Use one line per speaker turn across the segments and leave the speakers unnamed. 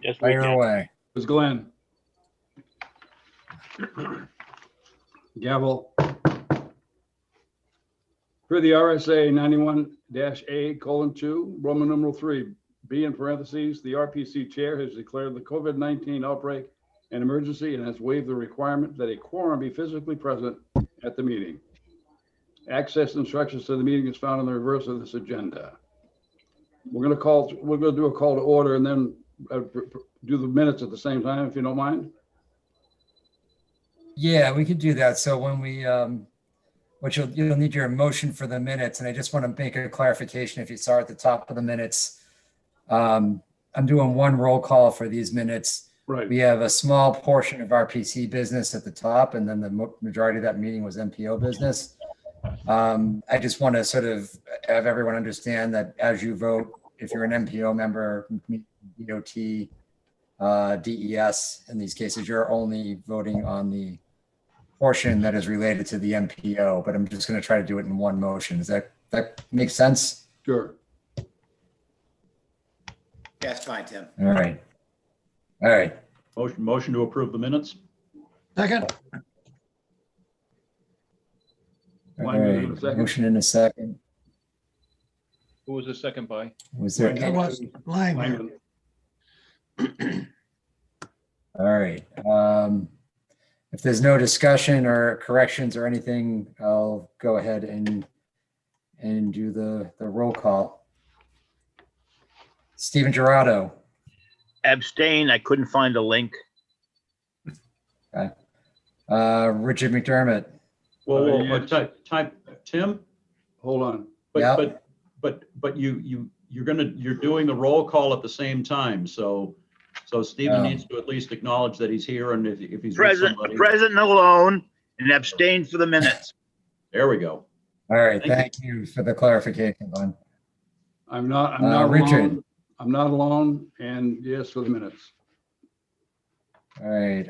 Yes, we
Fire
did.
away.
It was Glenn. Gavel. For the RSA 91-A:2, Roman numeral 3, B in parentheses, the RPC chair has declared the COVID-19 outbreak an emergency and has waived the requirement that a quorum be physically present at the meeting. Access instructions to the meeting is found on the reverse of this agenda. We're going to do a call to order and then do the minutes at the same time, if you don't mind.
Yeah, we could do that. So when we, which you'll need your motion for the minutes. And I just want to make a clarification. If you saw at the top of the minutes, I'm doing one roll call for these minutes.
Right.
We have a small portion of RPC business at the top, and then the majority of that meeting was MPO business. I just want to sort of have everyone understand that as you vote, if you're an MPO member, DOT, DES, in these cases, you're only voting on the portion that is related to the MPO, but I'm just going to try to do it in one motion. Does that make sense?
Sure.
That's fine, Tim.
All right. All right.
Motion to approve the minutes.
Second.
All
Lyman in a
right.
second.
Motion in a second.
Who was the second by?
Was there?
That was Lyman.
Lyman.
All right. If there's no discussion or corrections or anything, I'll go ahead and do the roll call. Stephen Gerardo.
Abstain. I couldn't find a link.
Okay. Richard McDermott.
Well,
yes.
type Tim,
Hold on.
Yeah.
but you're doing the roll call at the same time. So Stephen needs to at least acknowledge that he's here, and if he's with
Present,
somebody.
present alone and abstain for the minutes.
There we go.
All right.
Thank
Thank you for the clarification, Glenn.
I'm not alone.
Richard.
I'm not alone, and yes, for the minutes.
All right.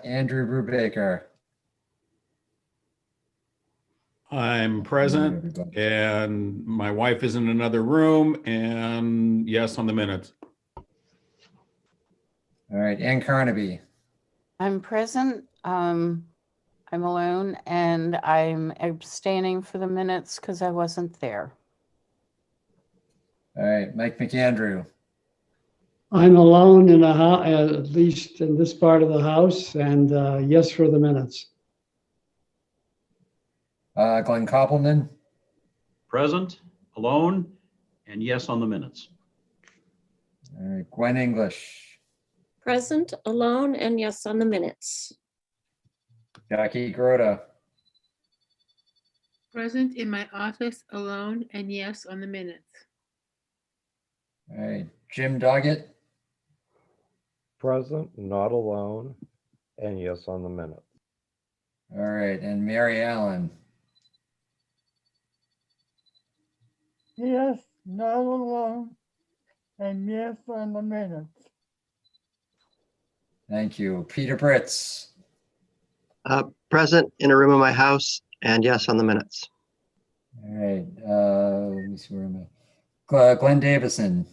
Andrew Brubaker.
I'm present
Everybody.
and my wife is in another room, and yes on the minutes.
All right. Ann Carnaby.
I'm present. I'm alone and I'm abstaining for the minutes because I wasn't there.
All right. Mike McAndrew.
I'm alone in the house, at least in this part of the house, and yes for the minutes.
Glenn Koppelman.
Present, alone, and yes on the minutes.
All right. Gwen English.
Present, alone, and yes on the minutes.
Jackie Grota.
Present in my office alone and yes on the minutes.
All right. Jim Doggett.
Present, not alone, and yes on the minutes.
All right. And Mary Allen.
Yes, not alone, and yes on the minutes.
Thank you. Peter Britz.
Present in a room in my house, and yes on the minutes.
All right. Let me see, where am I? Glenn Davison.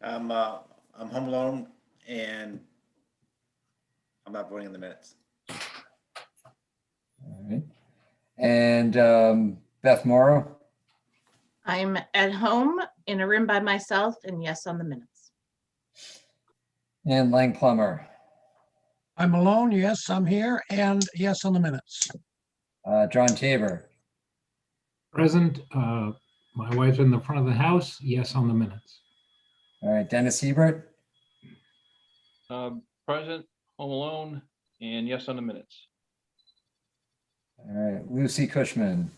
I'm home alone and I'm not voting in the minutes.
All right. And Beth Morrow.
I'm at home in a room by myself and yes on the minutes.
And Lang Plummer.
I'm alone, yes, I'm here, and yes on the minutes.
John Tabor.
Present, my wife's in the front of the house, yes on the minutes.
All right. Dennis Hebert.
Present, home alone, and yes on the minutes.
All right. Lucy Cushman.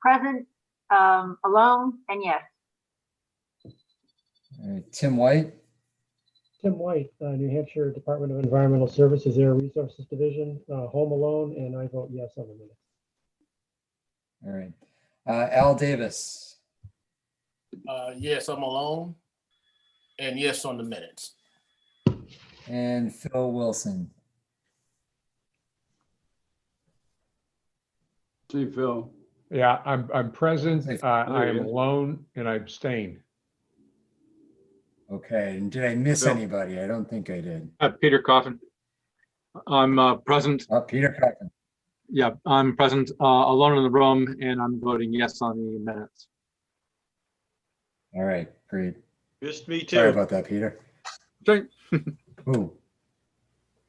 Present, alone, and yes.
All right. Tim White.
Tim White, New Hampshire Department of Environmental Services, Air Resources Division, home alone, and I vote yes on the minutes.
All right. Al Davis.
Yes, I'm alone, and yes on the minutes.
And Phil Wilson.
See, Phil.
Yeah, I'm present. I am
yes.
alone and I abstain.
Okay, and did I miss
Bill.
anybody? I don't think I did.
Peter Coffin. I'm present.
Peter Coffin.
Yeah, I'm present, alone in the room, and I'm voting yes on the minutes.
All right, great.
Missed me
Sorry
too.
about that, Peter.
Okay.
Ooh.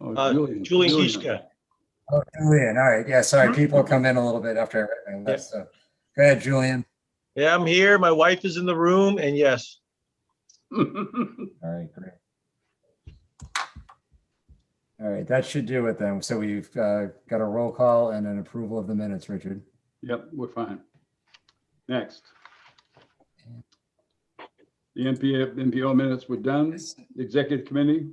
Julian.
Julie Ziska.
Oh, Julian. All right. Yeah, sorry. People come in a little bit after I write my list. So go ahead, Julian.
Yeah, I'm here. My wife is in the room, and yes.
All right, great. All right, that should do it then. So we've got a roll call and an approval of the minutes, Richard.
Yep, we're fine. Next. The MPO minutes were done. The executive committee.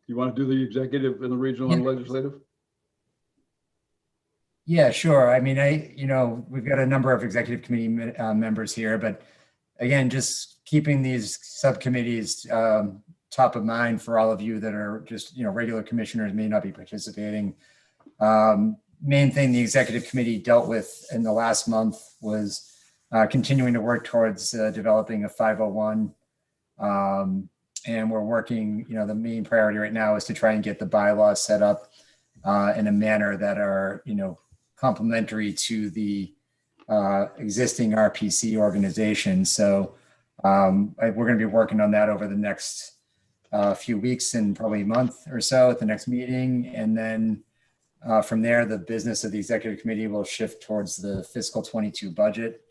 You want to do the executive and the regional and legislative?
Yeah, sure. I mean, we've got a number of executive committee members here, but again, just keeping these subcommittees top of mind for all of you that are just, regular commissioners may not be participating. Main thing the executive committee dealt with in the last month was continuing to work towards developing a 501. And we're working, the main priority right now is to try and get the bylaws set up in a manner that are, complementary to the existing RPC organization. So we're going to be working on that over the next few weeks and probably a month or so at the next meeting. And then from there, the business of the executive committee will shift towards the fiscal 22 budget.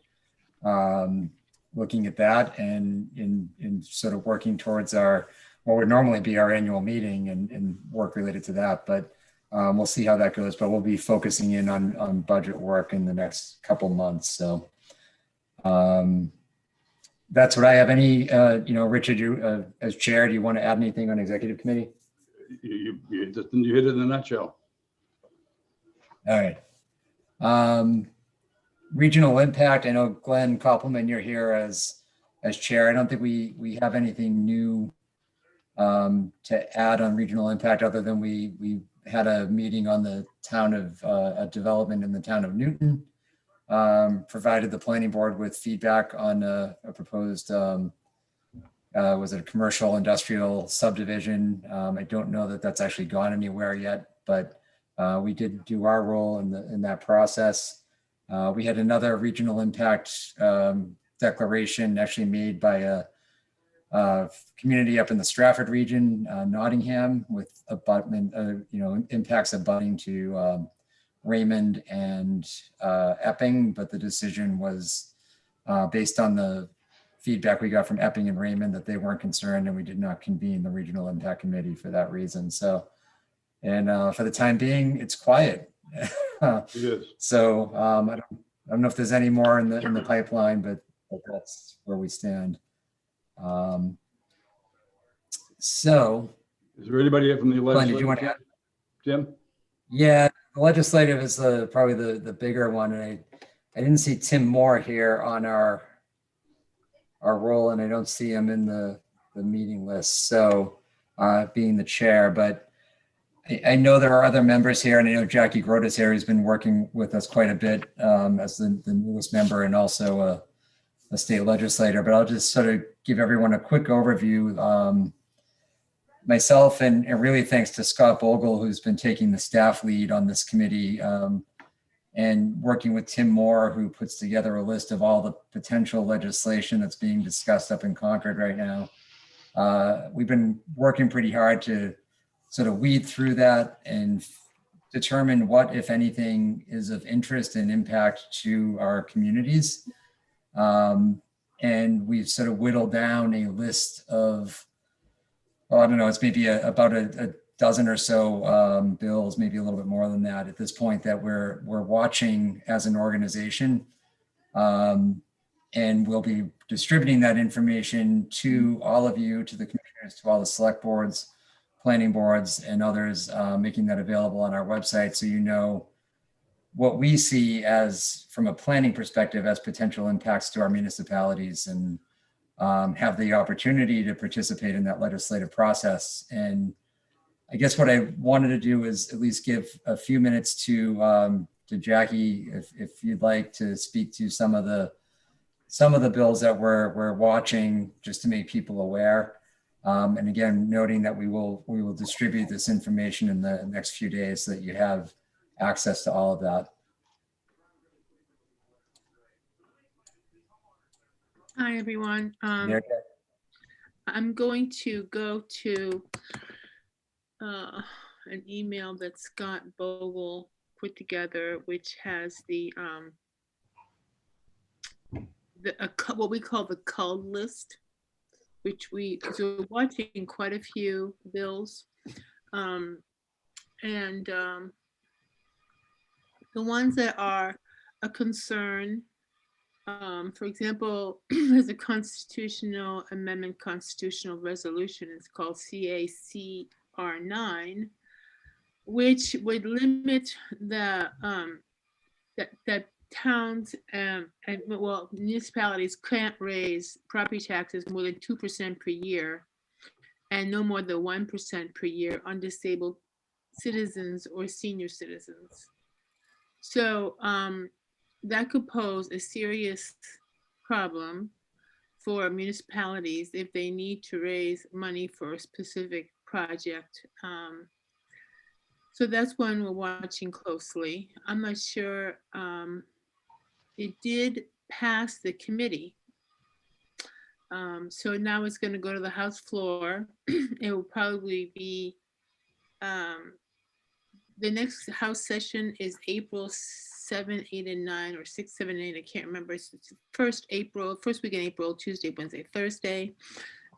Looking at that and in sort of working towards what would normally be our annual meeting and work related to that. But we'll see how that goes, but we'll be focusing in on budget work in the next couple months. So that's what I have. Any, Richard, you as chair, do you want to add anything on executive committee?
You hit it in a nutshell.
All right. Regional impact. I know Glenn Koppelman, you're here as chair. I don't think we have anything new to add on regional impact other than we had a meeting on the town of development in the town of Newton. Provided the planning board with feedback on a proposed was it a commercial industrial subdivision. I don't know that that's actually gone anywhere yet, but we did do our role in that process. We had another regional impact declaration actually made by a community up in the Stratford region, Nottingham, with abutment, impacts abutting to Raymond and Epping, but the decision was based on the feedback we got from Epping and Raymond that they weren't concerned, and we did not convene the regional impact committee for that reason. So, and for the time being, it's quiet.
It is.
So I don't know if there's any more in the pipeline, but that's where we stand. So,
is there anybody here from the
Glenn,
legislative?
did you want to add?
Jim?
Yeah, the legislative is probably the bigger one, and I didn't see Tim Moore here on our role, and I don't see him in the meeting list. So, being the chair, but I know there are other members here, and I know Jackie Grota's here, who's been working with us quite a bit as the newest member and also a state legislator. But I'll just sort of give everyone a quick overview. Myself and really thanks to Scott Bogle, who's been taking the staff lead on this committee and working with Tim Moore, who puts together a list of all the potential legislation that's being discussed up in Concord right now. We've been working pretty hard to sort of weed through that and determine what, if anything, is of interest and impact to our communities. And we've sort of whittled down a list of, well, I don't know, it's maybe about a dozen or so bills, maybe a little bit more than that at this point, that we're watching as an organization. And we'll be distributing that information to all of you, to the commissioners, to all the select boards, planning boards, and others, making that available on our website so you know what we see as, from a planning perspective, as potential impacts to our municipalities, and have the opportunity to participate in that legislative process. And I guess what I wanted to do is at least give a few minutes to Jackie, if you'd like to speak to some of the some of the bills that we're watching, just to make people aware. And again, noting that we will distribute this information in the next few days so that you have access to all of that.
Hi, everyone.
Yeah, okay.
I'm going to go to an email that Scott Bogle put together, which has what we call the culled list, which because we're watching quite a few bills. And the ones that are a concern, for example, there's a constitutional amendment, constitutional resolution. It's called CACR9, which would limit the that towns and well, municipalities can't raise property taxes more than 2% per year, and no more than 1% per year on disabled citizens or senior citizens. So that could pose a serious problem for municipalities if they need to raise money for a specific project. So that's one we're watching closely. I'm not sure. It did pass the committee. So now it's going to go to the House floor. It will probably be the next House session is April 7, 8, and 9, or 6, 7, 8. I can't remember. It's first week in April, Tuesday, Wednesday, Thursday.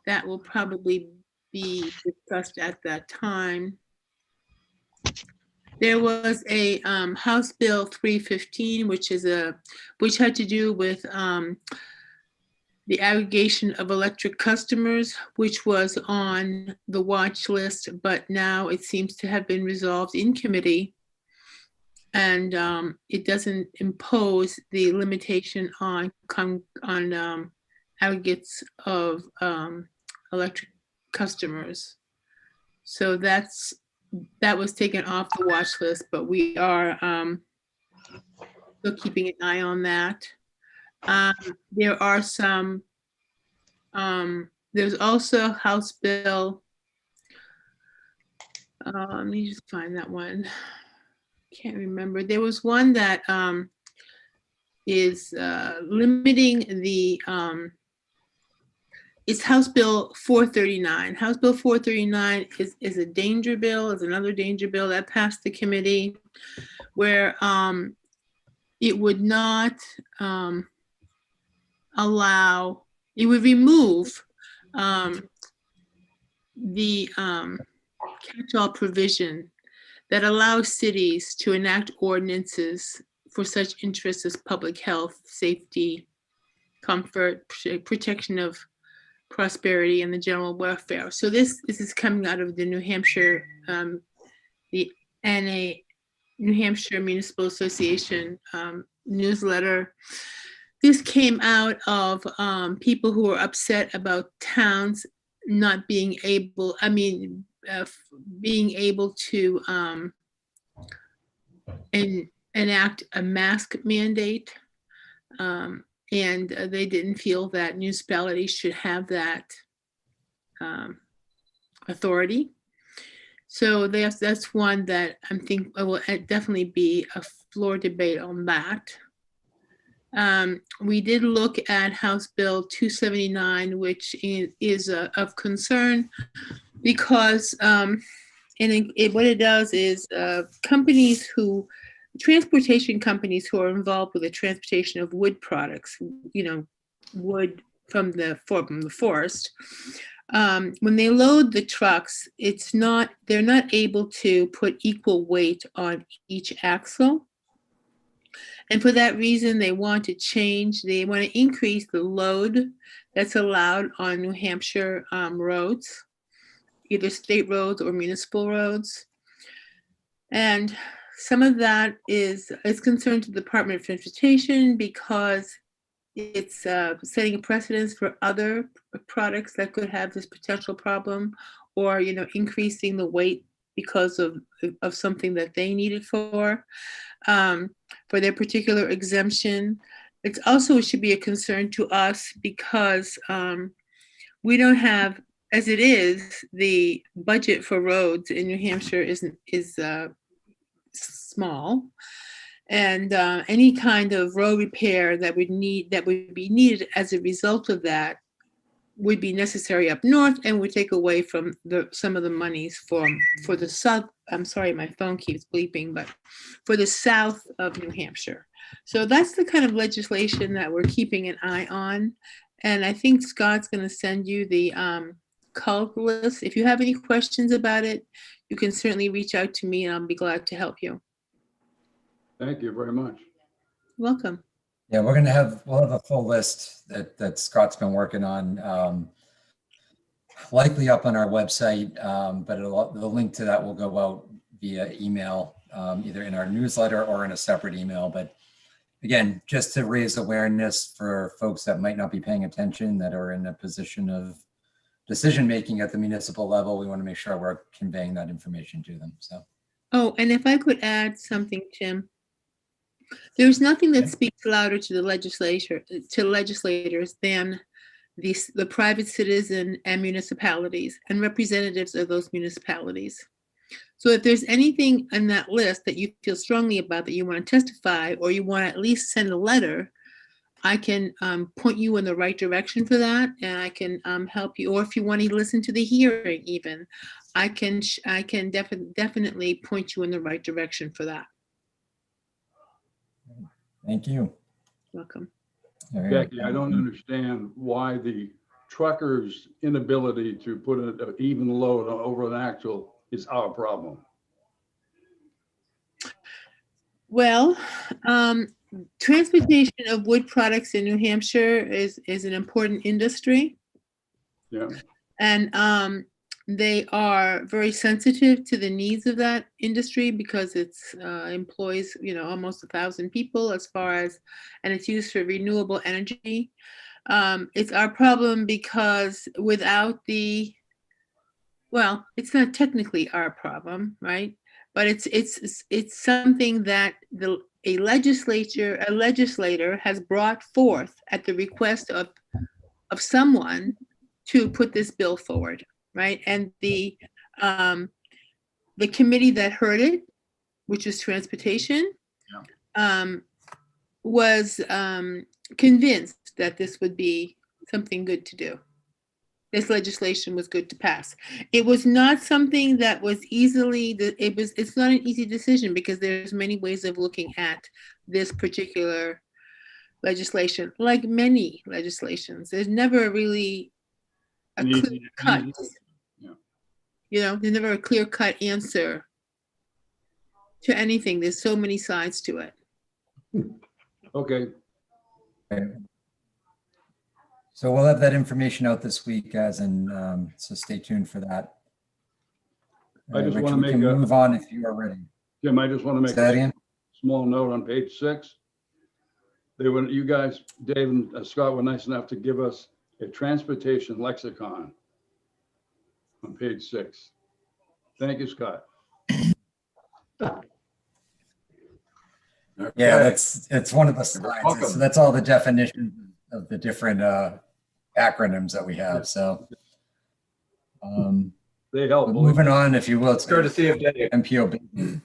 That will probably be discussed at that time. There was a House Bill 315, which had to do with the aggregation of electric customers, which was on the watch list, but now it seems to have been resolved in committee. And it doesn't impose the limitation on aggregates of electric customers. So that was taken off the watch list, but we are still keeping an eye on that. There are some, there's also House Bill, let me just find that one. Can't remember. There was one that is limiting the, it's House Bill 439. House Bill 439 is a danger bill, is another danger bill that passed the committee where it would not allow, it would remove the catch-all provision that allows cities to enact ordinances for such interests as public health, safety, comfort, protection of prosperity, and the general welfare. So this is coming out of the New Hampshire, the NA, New Hampshire Municipal Association newsletter. This came out of people who were upset about towns not being able, being able to enact a mask mandate. And they didn't feel that municipalities should have that authority. So that's one that I'm thinking will definitely be a floor debate on that. We did look at House Bill 279, which is of concern because what it does is transportation companies who are involved with the transportation of wood products, wood from the forest, when they load the trucks, they're not able to put equal weight on each axle. And for that reason, they want to increase the load that's allowed on New Hampshire roads, either state roads or municipal roads. And some of that is concerned to the Department of Transportation because it's setting a precedence for other products that could have this potential problem, or increasing the weight because of something that they need it for their particular exemption. It's also, it should be a concern to us because we don't have, as it is, the budget for roads in New Hampshire is small. And any kind of road repair that would be needed as a result of that would be necessary up north and would take away from some of the monies for the south. I'm sorry, my phone keeps bleeping, but for the south of New Hampshire. So that's the kind of legislation that we're keeping an eye on. And I think Scott's going to send you the calculus. If you have any questions about it, you can certainly reach out to me and I'll be glad to help you.
Thank you very much.
Welcome.
Yeah, we'll have a full list that Scott's been working on, likely up on our website, but the link to that will go out via email, either in our newsletter or in a separate email. But again, just to raise awareness for folks that might not be paying attention, that are in a position of decision-making at the municipal level, we want to make sure we're conveying that information to them. So.
Oh, and if I could add something, Tim. There's nothing that speaks louder to the legislators than the private citizen and municipalities and representatives of those municipalities. So if there's anything on that list that you feel strongly about that you want to testify, or you want to at least send a letter, I can point you in the right direction for that, and I can help you. Or if you want to listen to the hearing, even, I can definitely point you in the right direction for that.
Thank you.
Welcome.
Jackie, I don't understand why the truckers' inability to put an even load over an axle is our problem.
Well, transportation of wood products in New Hampshire is an important industry.
Yeah.
And they are very sensitive to the needs of that industry because it's employs, almost 1,000 people and it's used for renewable energy. It's our problem because without it's not technically our problem, right? But it's something that a legislator has brought forth at the request of someone to put this bill forward. Right, and the committee that heard it, which is transportation, was convinced that this would be something good to do. This legislation was good to pass. It was not something that was it's not an easy decision because there's many ways of looking at this particular legislation. Like many legislations, there's never really a clear cut. There's never a clear-cut answer to anything. There's so many sides to it.
Okay.
So we'll have that information out this week, guys, and so stay tuned for that.
I just
Rich,
want to
we can move on if you are ready.
Jim, I just want to make a small note on page 6. You guys, Dave and Scott, were nice enough to give us a transportation lexicon on page 6. Thank you, Scott.
Yeah, it's one of the slides. So that's all the definitions of the different acronyms that we have. So
they help.
Moving on, if you will, it's
good to see you, Dave.
MPO business.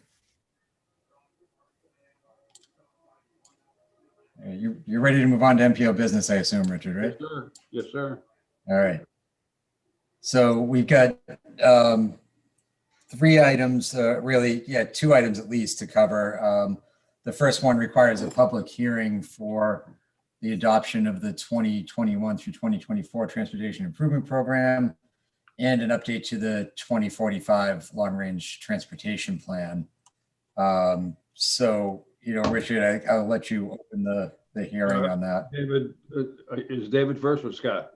You're ready to move on to MPO business, I assume, Richard, right?
Yes, sir. Yes, sir.
All right. So we've got 3 items, really, 2 items at least to cover. The first one requires a public hearing for the adoption of the 2021 through 2024 Transportation Improvement Program and an update to the 2045 Long Range Transportation Plan. So, Richard, I'll let you open the hearing on that.
David, is David first or Scott?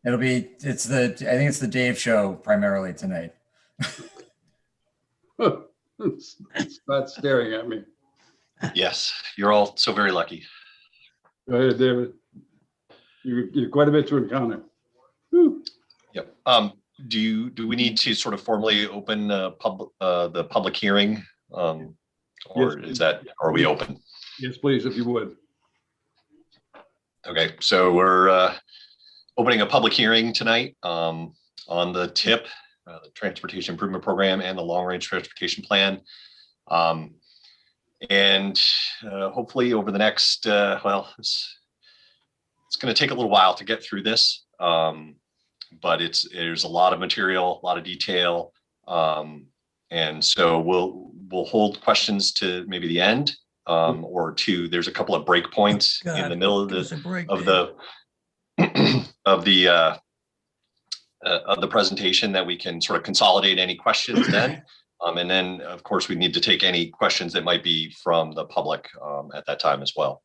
I think it's the Dave show primarily tonight.
Scott's staring at me.
Yes, you're all so very lucky.
Go ahead, David. You're quite a bit to encounter. Whew.
Yep. Do we need to sort of formally open the public hearing, or
Yes.
is that, are we open?
Yes, please, if you would.
Okay, so we're opening a public hearing tonight on the TIP, the Transportation Improvement Program, and the Long Range Transportation Plan. And hopefully over the next, well, it's going to take a little while to get through this, but there's a lot of material, a lot of detail, and so we'll hold questions to maybe the end, or there's a couple of break points in the middle of the presentation that we can sort of consolidate any questions then. And then, of course, we need to take any questions that might be from the public at that time as well.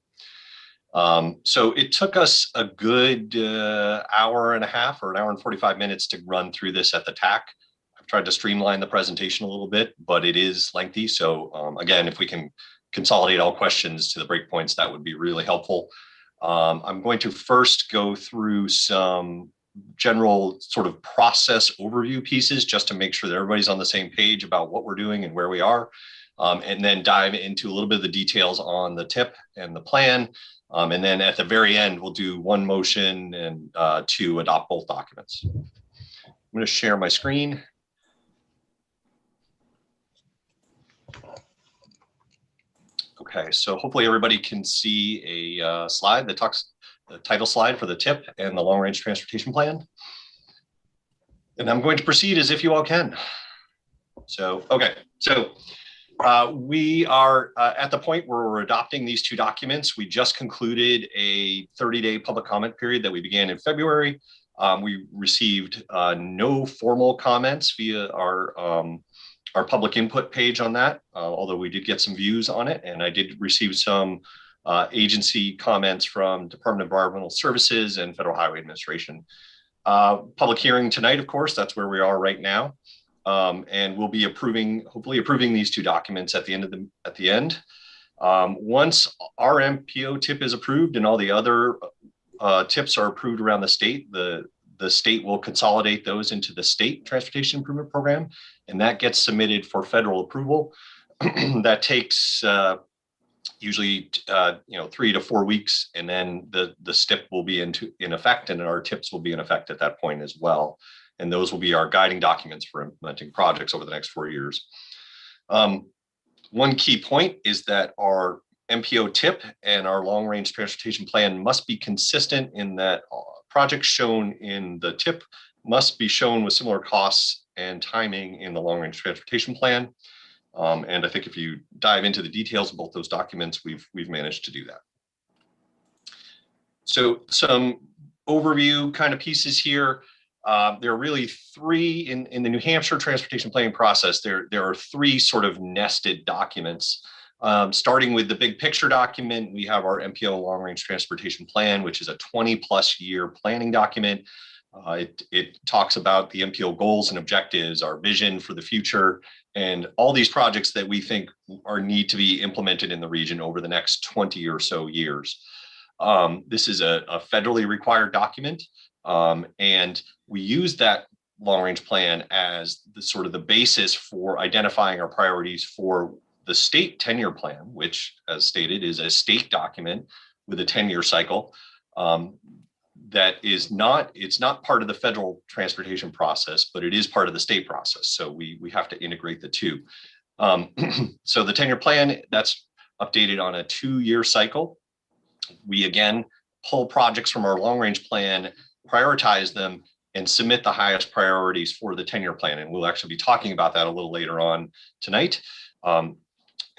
So it took us a good hour and a half or an hour and 45 minutes to run through this at the TAC. I've tried to streamline the presentation a little bit, but it is lengthy. So again, if we can consolidate all questions to the breakpoints, that would be really helpful. I'm going to first go through some general sort of process overview pieces just to make sure that everybody's on the same page about what we're doing and where we are, and then dive into a little bit of the details on the TIP and the plan. And then at the very end, we'll do one motion and to adopt both documents. I'm going to share my screen. Okay, so hopefully everybody can see a slide that talks, the title slide for the TIP and the Long Range Transportation Plan. And I'm going to proceed as if you all can. So, okay, so we are at the point where we're adopting these two documents. We just concluded a 30-day public comment period that we began in February. We received no formal comments via our public input page on that, although we did get some views on it, and I did receive some agency comments from Department of Environmental Services and Federal Highway Administration. Public hearing tonight, of course, that's where we are right now, and we'll be hopefully approving these two documents at the end. Once our MPO TIP is approved and all the other TIPs are approved around the state, the state will consolidate those into the State Transportation Improvement Program, and that gets submitted for federal approval. That takes usually 3 to 4 weeks, and then the STIP will be in effect, and our TIPs will be in effect at that point as well. And those will be our guiding documents for implementing projects over the next 4 years. One key point is that our MPO TIP and our long range transportation plan must be consistent in that projects shown in the TIP must be shown with similar costs and timing in the long range transportation plan. And I think if you dive into the details of both those documents, we've managed to do that. So some overview kind of pieces here. There are really three in the New Hampshire transportation planning process. There are three sort of nested documents. Starting with the big picture document, we have our MPO long range transportation plan, which is a 20+ year planning document. It talks about the MPO goals and objectives, our vision for the future, and all these projects that we think need to be implemented in the region over the next 20 or so years. This is a federally required document, and we use that long range plan as the sort of the basis for identifying our priorities for the state 10-year plan, which, as stated, is a state document with a 10-year cycle. That is not, it's not part of the federal transportation process, but it is part of the state process. So we have to integrate the two. So the 10-year plan, that's updated on a 2-year cycle. We again pull projects from our long range plan, prioritize them, and submit the highest priorities for the 10-year plan. And we'll actually be talking about that a little later on tonight.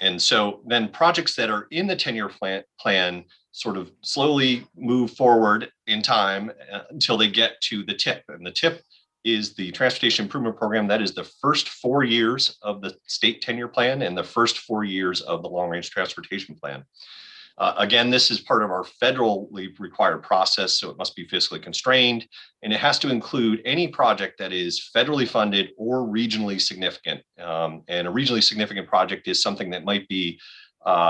And so then projects that are in the 10-year plan sort of slowly move forward in time until they get to the TIP. And the TIP is the Transportation Improvement Program. That is the first 4 years of the state 10-year plan and the first 4 years of the long range transportation plan. Again, this is part of our federally required process, so it must be fiscally constrained, and it has to include any project that is federally funded or regionally significant. And a regionally significant project is something that might be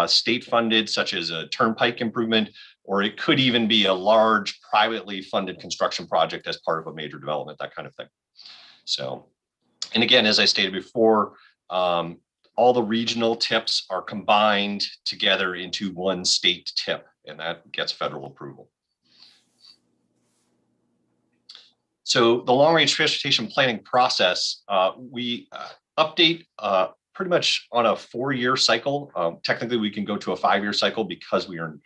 state funded, such as a turnpike improvement, or it could even be a large privately funded construction project as part of a major development, that kind of thing. So, and again, as I stated before, all the regional TIPs are combined together into one state TIP, and that gets federal approval. So the long-range transportation planning process, we update pretty much on a 4-year cycle. Technically, we can go to a 5-year cycle because we are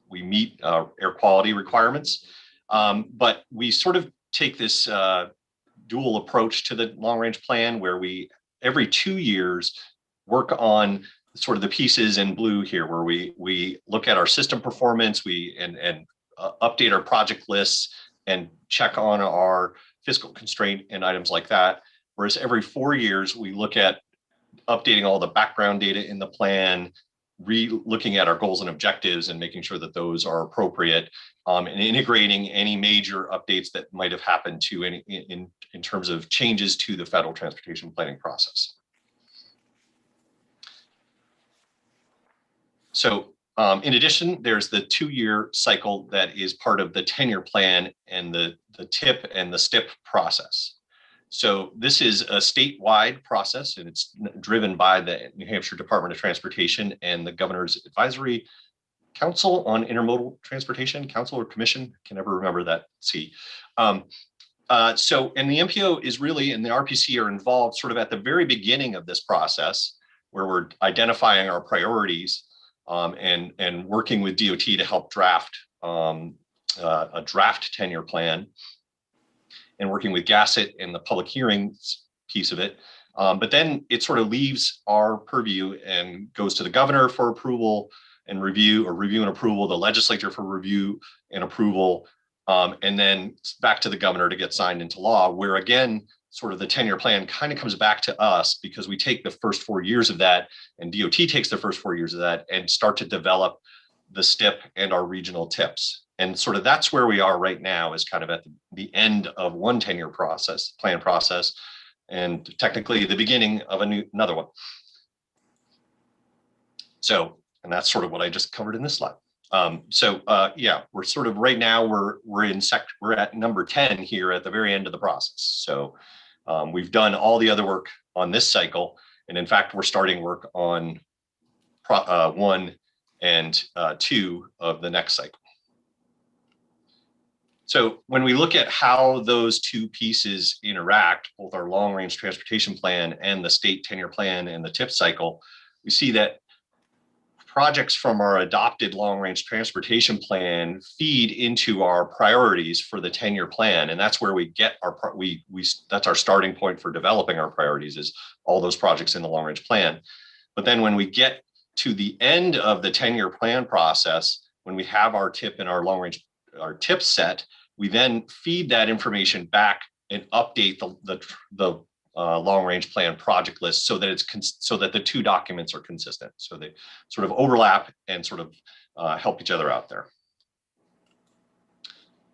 we meet air quality requirements. But we sort of take this dual approach to the long-range plan, where we every 2 years work on sort of the pieces in blue here, where we look at our system performance, and update our project lists and check on our fiscal constraint and items like that. Whereas every 4 years, we look at updating all the background data in the plan, looking at our goals and objectives and making sure that those are appropriate, and integrating any major updates that might have happened to in terms of changes to the federal transportation planning process. So in addition, there's the 2-year cycle that is part of the 10-year plan and the TIP and the STIP process. So this is a statewide process, and it's driven by the New Hampshire Department of Transportation and the Governor's Advisory Council on Intermodal Transportation, Council or Commission, can never remember that C. And the MPO is really, and the RPC are involved sort of at the very beginning of this process, where we're identifying our priorities and working with DOT to help draft a draft 10-year plan, and working with GASSET and the public hearings piece of it. But then it sort of leaves our purview and goes to the governor for approval and review, or review and approval, the legislature for review and approval, and then back to the governor to get signed into law, where again, sort of the 10-year plan kind of comes back to us, because we take the first 4 years of that, and DOT takes the first 4 years of that, and start to develop the STIP and our regional TIPs. And sort of that's where we are right now, is kind of at the end of one 10-year plan process, and technically the beginning of another one. So, and that's sort of what I just covered in this slide. Yeah, we're sort of right now, we're at number 10 here at the very end of the process. So we've done all the other work on this cycle. And in fact, we're starting work on 1 and 2 of the next cycle. So when we look at how those two pieces interact, both our long-range transportation plan and the state 10-year plan and the TIP cycle, we see that projects from our adopted long-range transportation plan feed into our priorities for the 10-year plan. And that's where we get our, that's our starting point for developing our priorities, is all those projects in the long-range plan. But then when we get to the end of the 10-year plan process, when we have our TIP and our long-range, our TIP set, we then feed that information back and update the long-range plan project list, so that so that the two documents are consistent, so they sort of overlap and sort of help each other out there.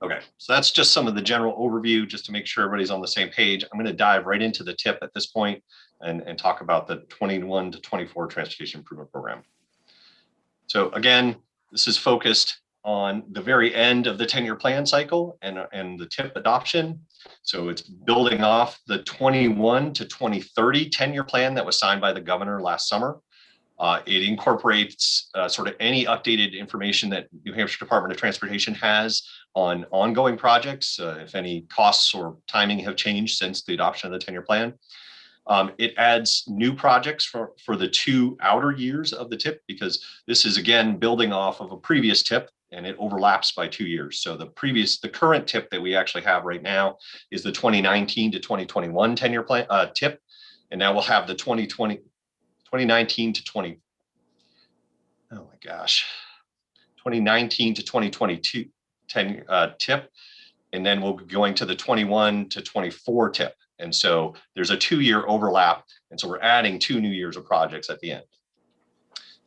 Okay, so that's just some of the general overview, just to make sure everybody's on the same page. I'm going to dive right into the TIP at this point and talk about the 21 to 24 Transportation Improvement Program. So again, this is focused on the very end of the 10-year plan cycle and the TIP adoption. So it's building off the 21 to 2030 10-year plan that was signed by the governor last summer. It incorporates sort of any updated information that New Hampshire Department of Transportation has on ongoing projects, if any costs or timing have changed since the adoption of the 10-year plan. It adds new projects for the 2 outer years of the TIP, because this is again building off of a previous TIP, and it overlaps by 2 years. So the current TIP that we actually have right now is the 2019 to 2021 10-year plan TIP, and now we'll have the 2019 to 2022 TIP, and then we'll be going to the 21 to 24 TIP. And so there's a 2-year overlap, and so we're adding 2 new years of projects at the end.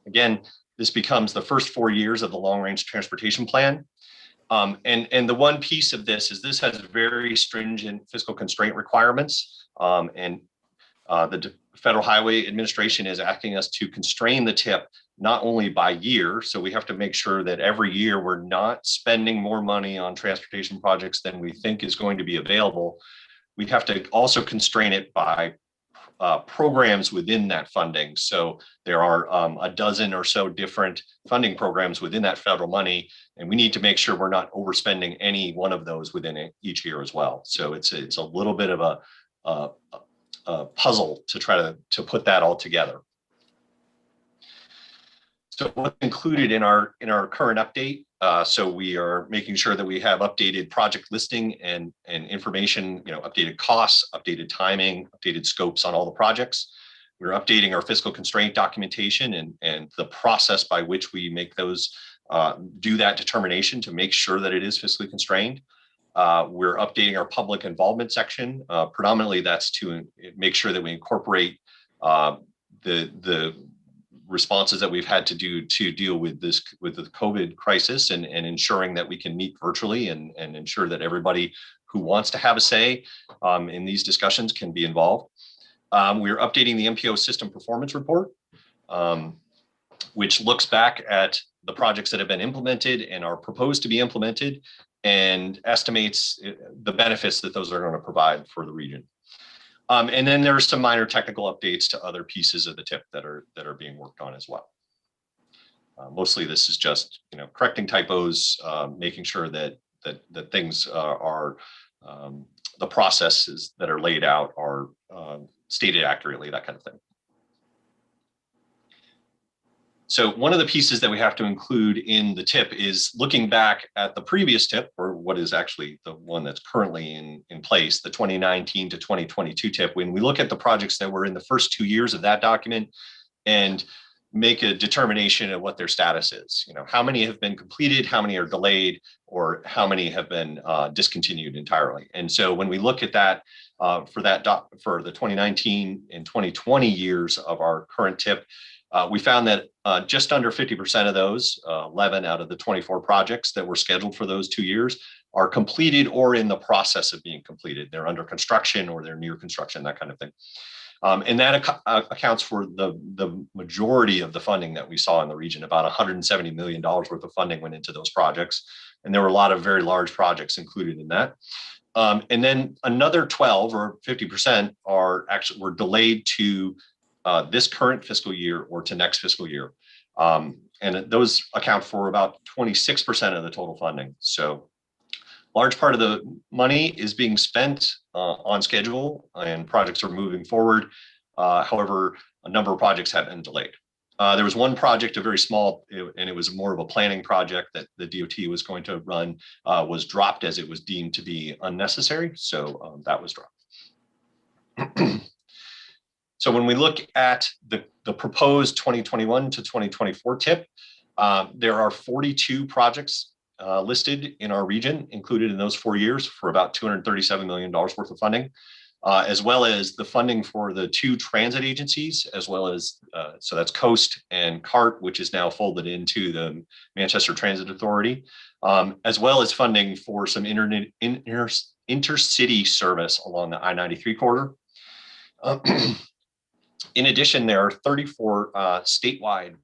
Again, this becomes the first 4 years of the long-range transportation plan. And the one piece of this is this has very stringent fiscal constraint requirements. The Federal Highway Administration is asking us to constrain the TIP not only by year, so we have to make sure that every year we're not spending more money on transportation projects than we think is going to be available. We have to also constrain it by programs within that funding. So there are a dozen or so different funding programs within that federal money, and we need to make sure we're not overspending any one of those within each year as well. So it's a little bit of a puzzle to try to put that all together. So what's included in our current update? So we are making sure that we have updated project listing and information, updated costs, updated timing, updated scopes on all the projects. We're updating our fiscal constraint documentation and the process by which we make those, do that determination to make sure that it is fiscally constrained. We're updating our public involvement section. Predominantly that's to make sure that we incorporate the responses that we've had to do to deal with the COVID crisis and ensuring that we can meet virtually and ensure that everybody who wants to have a say in these discussions can be involved. We're updating the MPO system performance report, which looks back at the projects that have been implemented and are proposed to be implemented and estimates the benefits that those are going to provide for the region. And then there are some minor technical updates to other pieces of the TIP that are being worked on as well. Mostly this is just correcting typos, making sure that things are the processes that are laid out are stated accurately, that kind of thing. So one of the pieces that we have to include in the TIP is looking back at the previous TIP, or what is actually the one that's currently in place, the 2019 to 2022 TIP. When we look at the projects that were in the first 2 years of that document and make a determination of what their status is, how many have been completed, how many are delayed, or how many have been discontinued entirely. And so when we look at that for the 2019 and 2020 years of our current TIP, we found that just under 50% of those, 11 out of the 24 projects that were scheduled for those 2 years are completed or in the process of being completed. They're under construction or they're near construction, that kind of thing. And that accounts for the majority of the funding that we saw in the region. About $170 million worth of funding went into those projects. And there were a lot of very large projects included in that. And then another 12 or 50% were delayed to this current fiscal year or to next fiscal year. And those account for about 26% of the total funding. So large part of the money is being spent on schedule and projects are moving forward. However, a number of projects have been delayed. There was one project, a very small, and it was more of a planning project that the DOT was going to run, was dropped as it was deemed to be unnecessary. So that was dropped. So when we look at the proposed 2021 to 2024 TIP, there are 42 projects listed in our region, included in those 4 years for about $237 million worth of funding, as well as the funding for the 2 transit agencies, as well as, so that's Coast and CART, which is now folded into the Manchester Transit Authority, as well as funding for some intercity service along the I-93 corridor. In addition, there are 34 statewide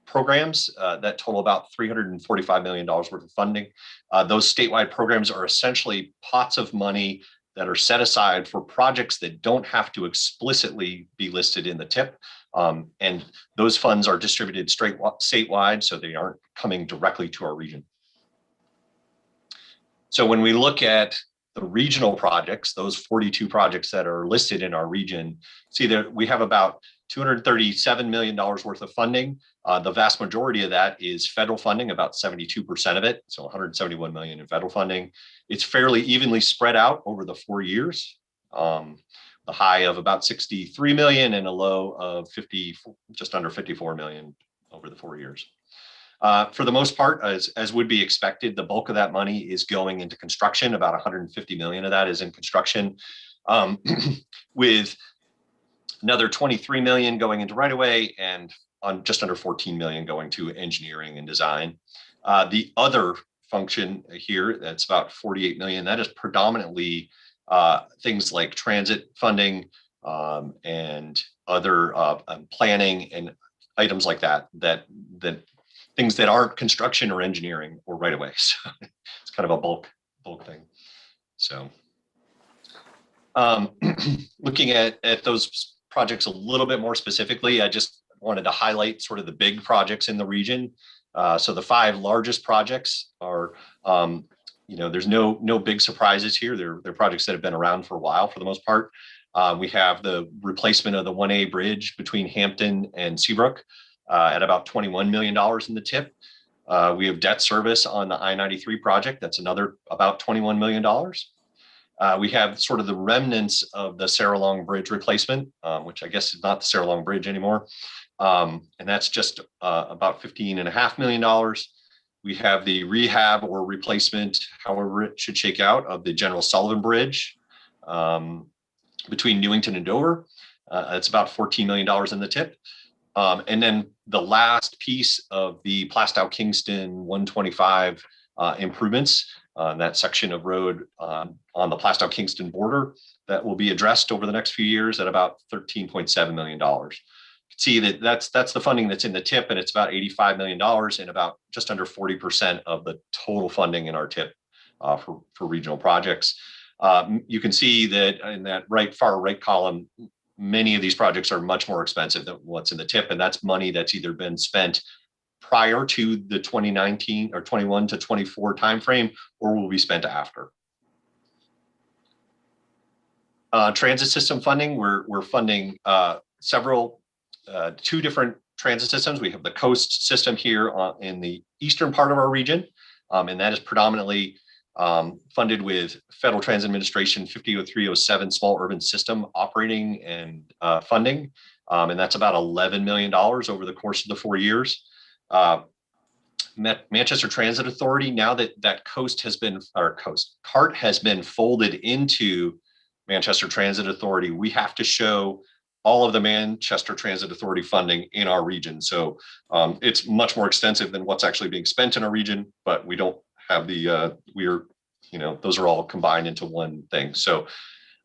programs that total about $345 million worth of funding. Those statewide programs are essentially pots of money that are set aside for projects that don't have to explicitly be listed in the TIP. And those funds are distributed statewide, so they aren't coming directly to our region. So when we look at the regional projects, those 42 projects that are listed in our region, see that we have about $237 million worth of funding. The vast majority of that is federal funding, about 72% of it. So 171 million in federal funding. It's fairly evenly spread out over the 4 years. The high of about 63 million and a low of just under 54 million over the 4 years. For the most part, as would be expected, the bulk of that money is going into construction. About 150 million of that is in construction, with another 23 million going into right-of-way and on just under 14 million going to engineering and design. The other function here, that's about 48 million. That is predominantly things like transit funding and other planning and items like that things that aren't construction or engineering or right away. So it's kind of a bulk thing. So looking at those projects a little bit more specifically. I just wanted to highlight sort of the big projects in the region. So the 5 largest projects are, there's no big surprises here. They're projects that have been around for a while for the most part. We have the replacement of the 1A bridge between Hampton and Seabrook at about $21 million in the TIP. We have debt service on the I-93 project. That's another about $21 million. We have sort of the remnants of the Sarah Long Bridge replacement, which I guess is not the Sarah Long Bridge anymore. And that's just about $15.5 million. We have the rehab or replacement, however it should shake out, of the General Sullivan Bridge between Newington and Dover. It's about $14 million in the TIP. And then the last piece of the Plastow Kingston 125 improvements, that section of road on the Plastow Kingston border, that will be addressed over the next few years at about $13.7 million. You can see that that's the funding that's in the TIP, and it's about $85 million and about just under 40% of the total funding in our TIP for regional projects. You can see that in that far right column, many of these projects are much more expensive than what's in the TIP, and that's money that's either been spent prior to the 2019 or 21 to 24 timeframe, or will be spent after. Transit system funding, we're funding two different transit systems. We have the coast system here in the eastern part of our region, and that is predominantly funded with Federal Transit Administration 500307 small urban system operating and funding. And that's about $11 million over the course of the 4 years. Manchester Transit Authority, now that CART has been folded into Manchester Transit Authority, we have to show all of the Manchester Transit Authority funding in our region. So it's much more extensive than what's actually being spent in our region, but we don't have those are all combined into one thing. So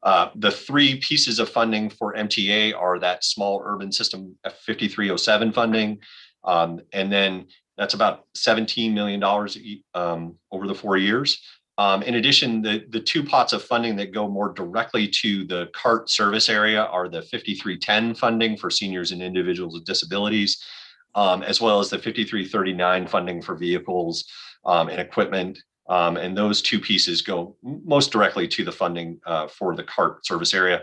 the 3 pieces of funding for MTA are that small urban system F5307 funding. And then that's about $17 million over the 4 years. In addition, the 2 pots of funding that go more directly to the CART service area are the 5310 funding for seniors and individuals with disabilities, as well as the 5339 funding for vehicles and equipment. And those 2 pieces go most directly to the funding for the CART service area.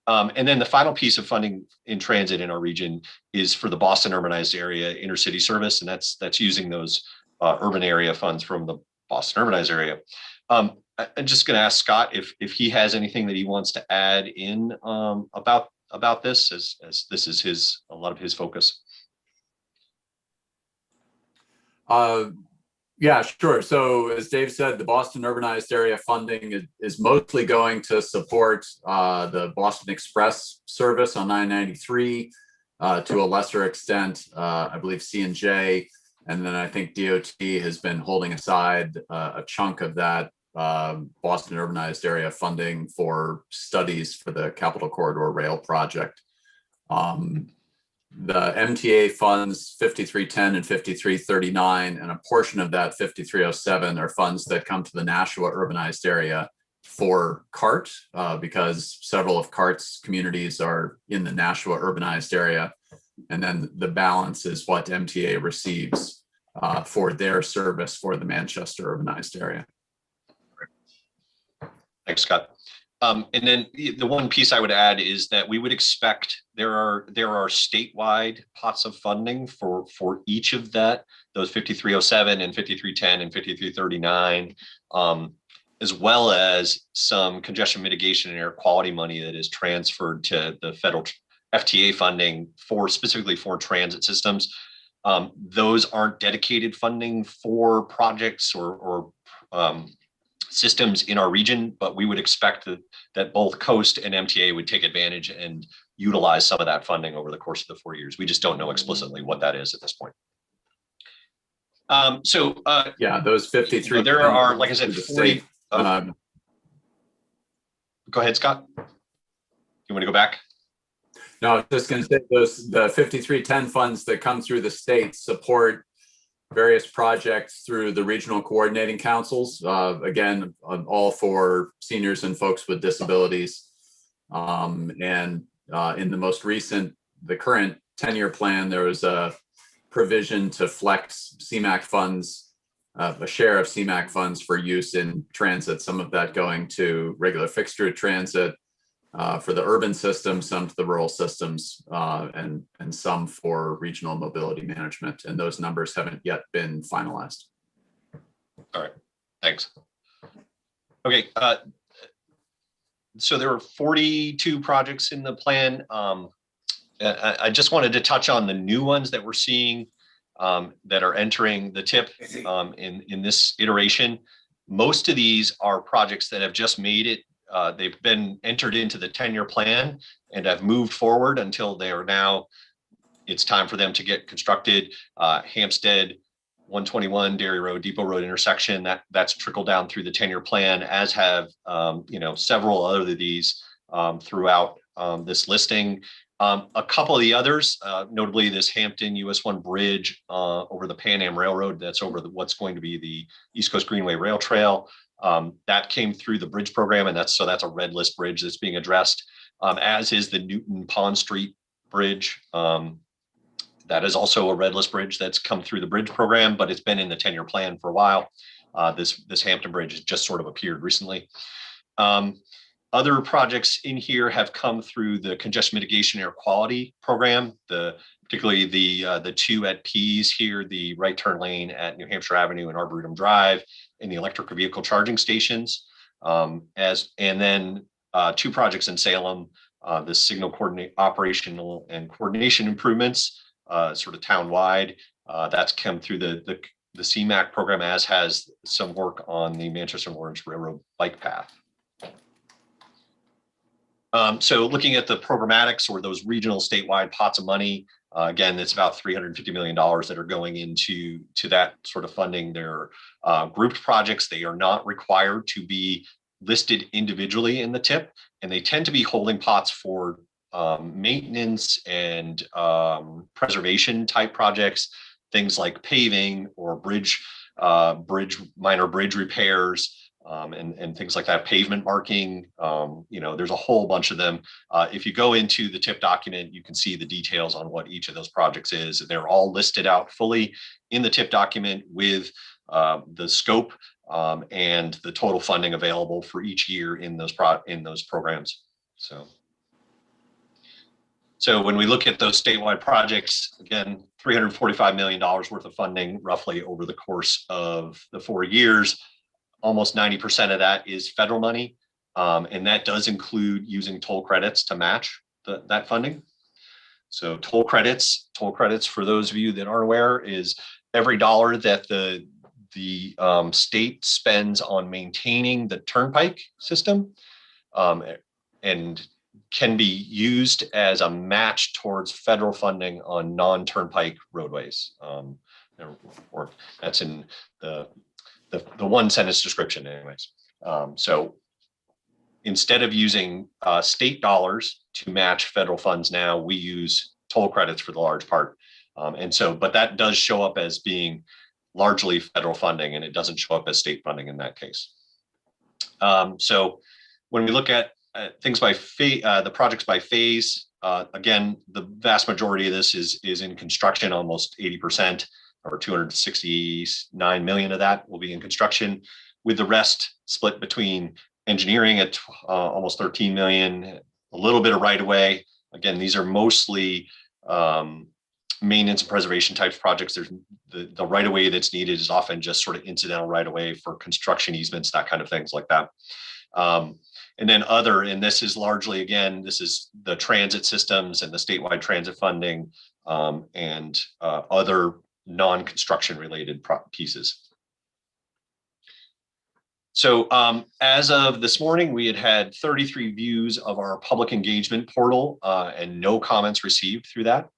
And then the final piece of funding in transit in our region is for the Boston urbanized area intercity service. And that's using those urban area funds from the Boston urbanized area. I'm just going to ask Scott if he has anything that he wants to add in about this, as this is a lot of his focus.
Yeah, sure. So as Dave said, the Boston urbanized area funding is mostly going to support the Boston Express service on 993, to a lesser extent, I believe C&J. And then I think DOT has been holding aside a chunk of that Boston urbanized area funding for studies for the Capitol Corridor Rail project. The MTA funds 5310 and 5339, and a portion of that 5307 are funds that come to the Nashua urbanized area for CART, because several of CART's communities are in the Nashua urbanized area. And then the balance is what MTA receives for their service for the Manchester urbanized area.
Thanks, Scott. And then the one piece I would add is that we would expect there are statewide pots of funding for each of those 5307 and 5310 and 5339, as well as some congestion mitigation and air quality money that is transferred to the federal FTA funding specifically for transit systems. Those aren't dedicated funding for projects or systems in our region, but we would expect that both Coast and MTA would take advantage and utilize some of that funding over the course of the 4 years. We just don't know explicitly what that is at this point.
Yeah, those 53.
There are, like I said, 40. Go ahead, Scott. You want to go back?
No, I was just going to say the 5310 funds that come through the state support various projects through the regional coordinating councils, again, all for seniors and folks with disabilities. And in the most recent, the current 10-year plan, there was a provision to flex CMAQ funds, a share of CMAQ funds for use in transit, some of that going to regular fixed route transit for the urban system, some to the rural systems, and some for regional mobility management. And those numbers haven't yet been finalized.
All right, thanks. Okay, so there are 42 projects in the plan. I just wanted to touch on the new ones that we're seeing that are entering the TIP in this iteration. Most of these are projects that have just made it. They've been entered into the 10-year plan and have moved forward until they are now, it's time for them to get constructed. Hampstead, 121 Dairy Road, Depot Road intersection, that's trickled down through the 10-year plan, as have several other of these throughout this listing. A couple of the others, notably this Hampton US 1 bridge over the Pan Am Railroad, that's over what's going to be the East Coast Greenway Rail Trail. That came through the bridge program, and that's a red list bridge that's being addressed, as is the Newton Pond Street Bridge. That is also a red list bridge that's come through the bridge program, but it's been in the 10-year plan for a while. This Hampton Bridge has just sort of appeared recently. Other projects in here have come through the congestion mitigation air quality program, particularly the two at P's here, the right turn lane at New Hampshire Avenue and Arboretum Drive, and the electric vehicle charging stations. And then two projects in Salem, the signal operational and coordination improvements, sort of town-wide. That's come through the CMAQ program, as has some work on the Manchester and Lawrence Railroad bike path. So looking at the programmatics, or those regional statewide pots of money, again, it's about $350 million that are going into that sort of funding. They're grouped projects. They are not required to be listed individually in the TIP, and they tend to be holding pots for maintenance and preservation type projects, things like paving or minor bridge repairs, and things like that, pavement marking. There's a whole bunch of them. If you go into the TIP document, you can see the details on what each of those projects is. They're all listed out fully in the TIP document with the scope and the total funding available for each year in those programs. So when we look at those statewide projects, again, $345 million worth of funding roughly over the course of the 4 years. Almost 90% of that is federal money, and that does include using toll credits to match that funding. So toll credits, for those of you that aren't aware, is every dollar that the state spends on maintaining the turnpike system, and can be used as a match towards federal funding on non-turnpike roadways. Or that's in the one sentence description anyways. So instead of using state dollars to match federal funds now, we use toll credits for the large part. But that does show up as being largely federal funding, and it doesn't show up as state funding in that case. So when we look at things by the projects by phase, again, the vast majority of this is in construction, almost 80%, or 269 million of that will be in construction, with the rest split between engineering at almost 13 million, a little bit of right of way. Again, these are mostly maintenance and preservation types projects. There's the right of way that's needed is often just sort of incidental right of way for construction easements, that kind of things like that. And then and this is largely, again, this is the transit systems and the statewide transit funding, and other non-construction related pieces. So as of this morning, we had 33 views of our public engagement portal, and no comments received through that.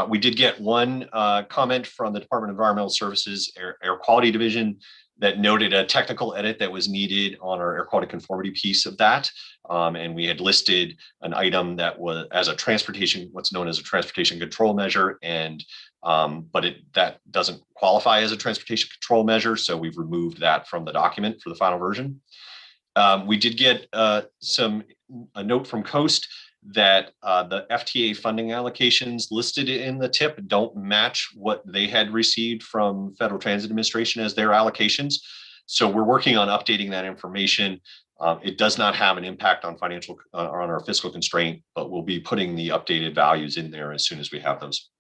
We did get one comment from the Department of Environmental Services Air Quality Division that noted a technical edit that was needed on our air quality conformity piece of that. And we had listed an item that was as a what's known as a transportation control measure, and but that doesn't qualify as a transportation control measure, so we've removed that from the document for the final version. We did get a note from Coast that the FTA funding allocations listed in the TIP don't match what they had received from Federal Transit Administration as their allocations. So we're working on updating that information. It does not have an impact on financial or on our fiscal constraint, but we'll be putting the updated values in there as soon as we have those.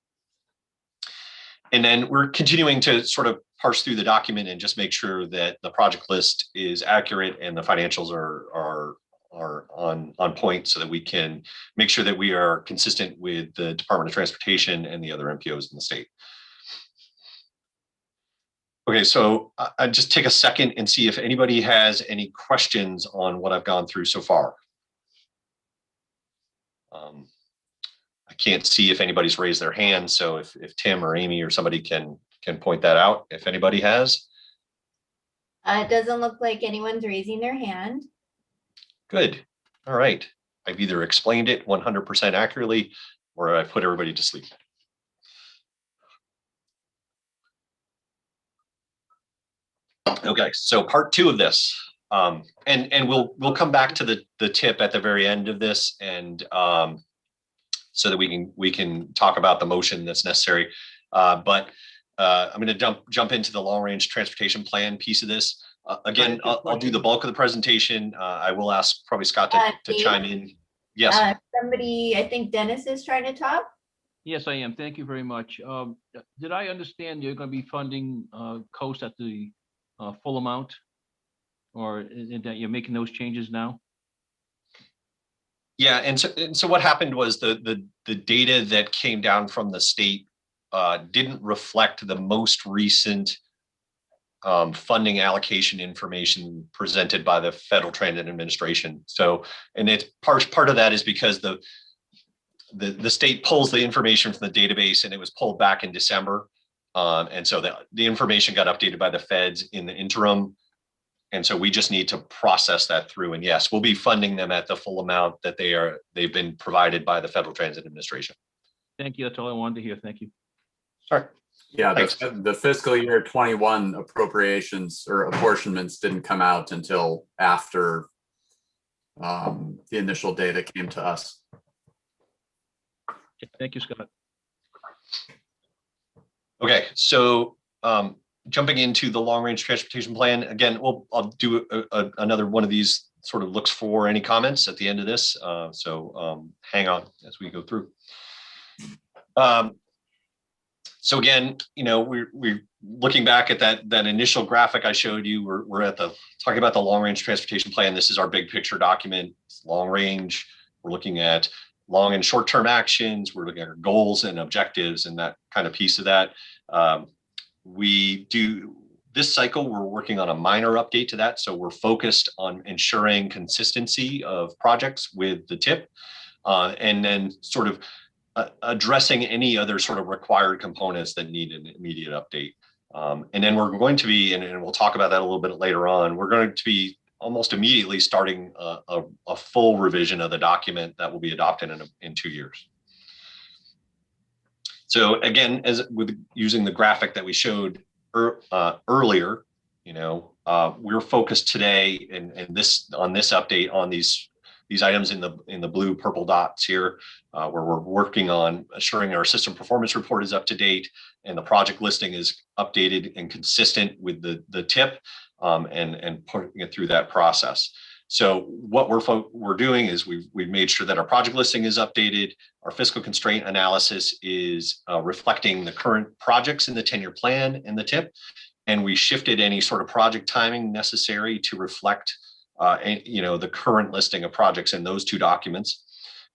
And then we're continuing to sort of parse through the document and just make sure that the project list is accurate and the financials are on point, so that we can make sure that we are consistent with the Department of Transportation and the other MPOs in the state. Okay, so I just take a second and see if anybody has any questions on what I've gone through so far. I can't see if anybody's raised their hand, so if Tim or Amy or somebody can point that out, if anybody has.
It doesn't look like anyone's raising their hand.
Good. All right. I've either explained it 100% accurately or I've put everybody to sleep. Okay, so part 2 of this, and we'll come back to the tip at the very end of this, and so that we can talk about the motion that's necessary. But I'm going to jump into the long range transportation plan piece of this. Again, I'll do the bulk of the presentation. I will ask probably Scott to chime in. Yes.
Somebody, I think Dennis is trying to talk.
Yes, I am. Thank you very much. Did I understand you're going to be funding Coast at the full amount, or that you're making those changes now?
Yeah, and so what happened was the data that came down from the state didn't reflect the most recent funding allocation information presented by the Federal Transit Administration. So, and it's part of that is because the state pulls the information from the database, and it was pulled back in December. And so the information got updated by the feds in the interim. And so we just need to process that through. And yes, we'll be funding them at the full amount that they've been provided by the Federal Transit Administration.
Thank you. That's all I wanted to hear. Thank you.
Sorry.
Yeah, the fiscal year 21 appropriations or apportionments didn't come out until after the initial data came to us.
Thank you, Scott.
Okay, so jumping into the long range transportation plan, again, I'll do another one of these sort of looks for any comments at the end of this. So hang on as we go through. So again, you know, we're looking back at that initial graphic I showed you. We're at talking about the long range transportation plan. This is our big picture document. It's long range. We're looking at long and short term actions. We're looking at our goals and objectives and that kind of piece of that. We do this cycle, we're working on a minor update to that. So we're focused on ensuring consistency of projects with the TIP, and then sort of addressing any other sort of required components that need an immediate update. And then we're going to be, and we'll talk about that a little bit later on, we're going to be almost immediately starting a full revision of the document that will be adopted in 2 years. So again, as with using the graphic that we showed earlier, you know, we're focused today on this update on these items in the blue purple dots here, where we're working on assuring our system performance report is up to date and the project listing is updated and consistent with the TIP, and putting it through that process. So what we're doing is we've made sure that our project listing is updated. Our fiscal constraint analysis is reflecting the current projects in the 10-year plan and the TIP, and we shifted any sort of project timing necessary to reflect you know, the current listing of projects in those 2 documents.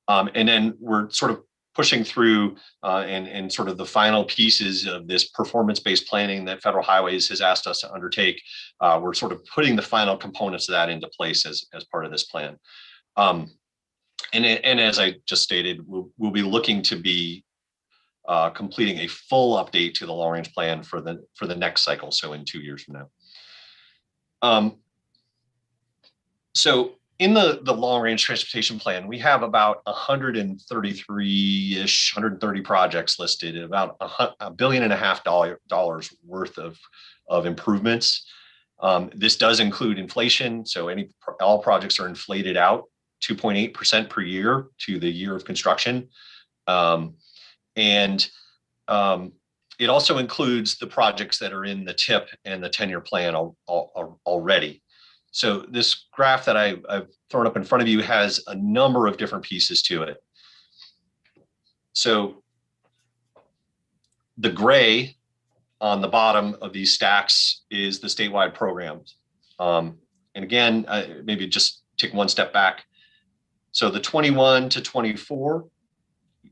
And then we're sort of pushing through and sort of the final pieces of this performance-based planning that Federal Highways has asked us to undertake. We're sort of putting the final components of that into place as part of this plan. And as I just stated, we'll be looking to be completing a full update to the long range plan for the next cycle, so in 2 years from now. So in the long range transportation plan, we have about 133-ish, 130 projects listed, about $1.5 billion worth of improvements. This does include inflation, so all projects are inflated out 2.8% per year to the year of construction. It also includes the projects that are in the TIP and the 10-year plan already. So this graph that I've thrown up in front of you has a number of different pieces to it. So the gray on the bottom of these stacks is the statewide programs. And again, maybe just take one step back. So the 21 to 24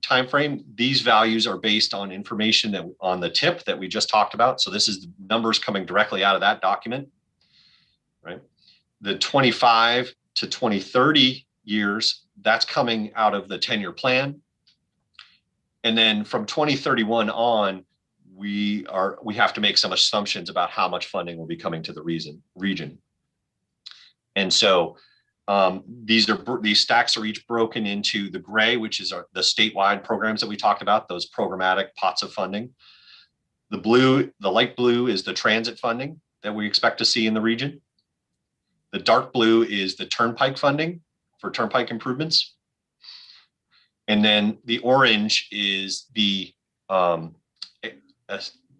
timeframe, these values are based on information that on the TIP that we just talked about. So this is the numbers coming directly out of that document, right? The 25 to 2030 years, that's coming out of the 10-year plan. And then from 2031 on, we have to make some assumptions about how much funding will be coming to the region. And so these stacks are each broken into the gray, which is the statewide programs that we talked about, those programmatic pots of funding. The blue, the light blue is the transit funding that we expect to see in the region. The dark blue is the turnpike funding for turnpike improvements. And then the orange is the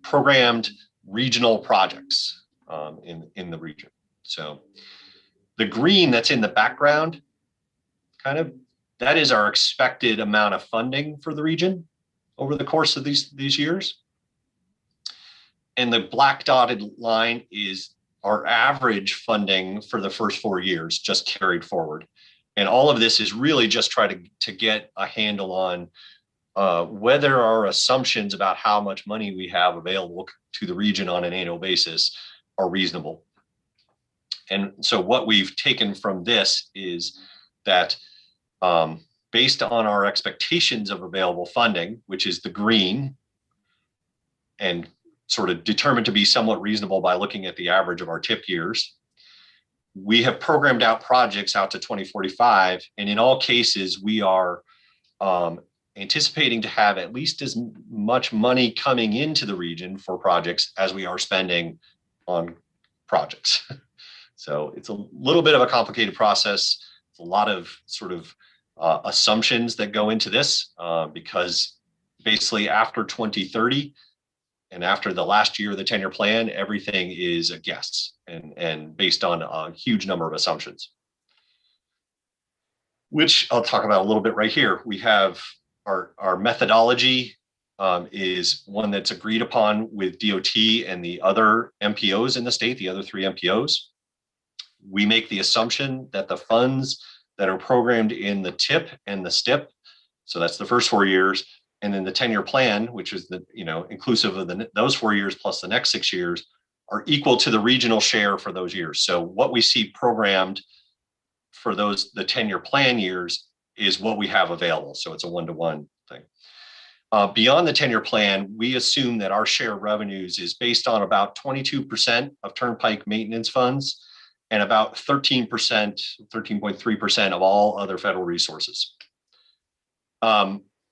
programmed regional projects in the region. So the green that's in the background, that is our expected amount of funding for the region over the course of these years. And the black dotted line is our average funding for the first 4 years, just carried forward. And all of this is really just trying to get a handle on whether our assumptions about how much money we have available to the region on an annual basis are reasonable. And so what we've taken from this is that based on our expectations of available funding, which is the green, and sort of determined to be somewhat reasonable by looking at the average of our TIP years, we have programmed out projects out to 2045. And in all cases, we are anticipating to have at least as much money coming into the region for projects as we are spending on projects. So it's a little bit of a complicated process. It's a lot of sort of assumptions that go into this because basically after 2030 and after the last year of the 10-year plan, everything is a guess and based on a huge number of assumptions, which I'll talk about a little bit right here. We have our methodology is one that's agreed upon with DOT and the other MPOs in the state, the other 3 MPOs. We make the assumption that the funds that are programmed in the TIP and the STIP, so that's the first 4 years, and then the 10-year plan, which is the inclusive of those 4 years plus the next 6 years, are equal to the regional share for those years. So what we see programmed for the 10-year plan years is what we have available. So it's a 1-to-1 thing. Beyond the 10-year plan, we assume that our share of revenues is based on about 22% of turnpike maintenance funds and about 13%, 13.3% of all other federal resources.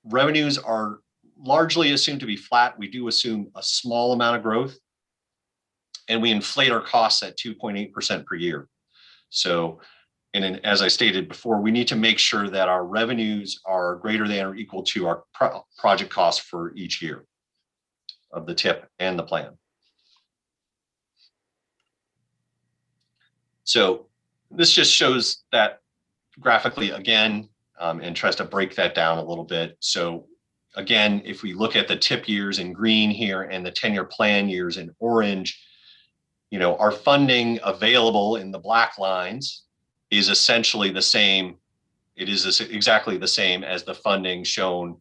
Revenues are largely assumed to be flat. We do assume a small amount of growth, and we inflate our costs at 2.8% per year. So, and as I stated before, we need to make sure that our revenues are greater than or equal to our project costs for each year of the TIP and the plan. So this just shows that graphically again, and tries to break that down a little bit. So again, if we look at the TIP years in green here and the 10-year plan years in orange, our funding available in the black lines is essentially the same. It is exactly the same as the funding shown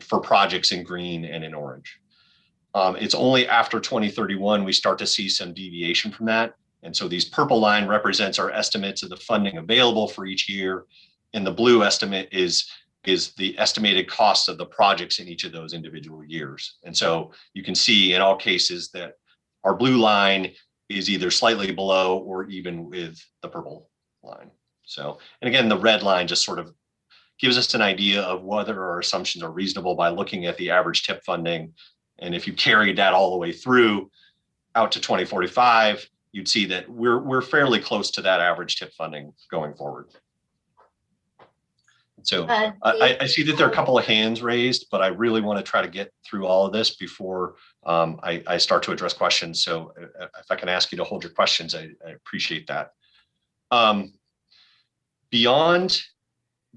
for projects in green and in orange. It's only after 2031 we start to see some deviation from that. And so these purple line represents our estimates of the funding available for each year. And the blue estimate is the estimated cost of the projects in each of those individual years. And so you can see in all cases that our blue line is either slightly below or even with the purple line. So, and again, the red line just sort of gives us an idea of whether our assumptions are reasonable by looking at the average TIP funding. And if you carried that all the way through out to 2045, you'd see that we're fairly close to that average TIP funding going forward. So
Dave?
I see that there are a couple of hands raised, but I really want to try to get through all of this before I start to address questions. So if I can ask you to hold your questions, I appreciate that. Beyond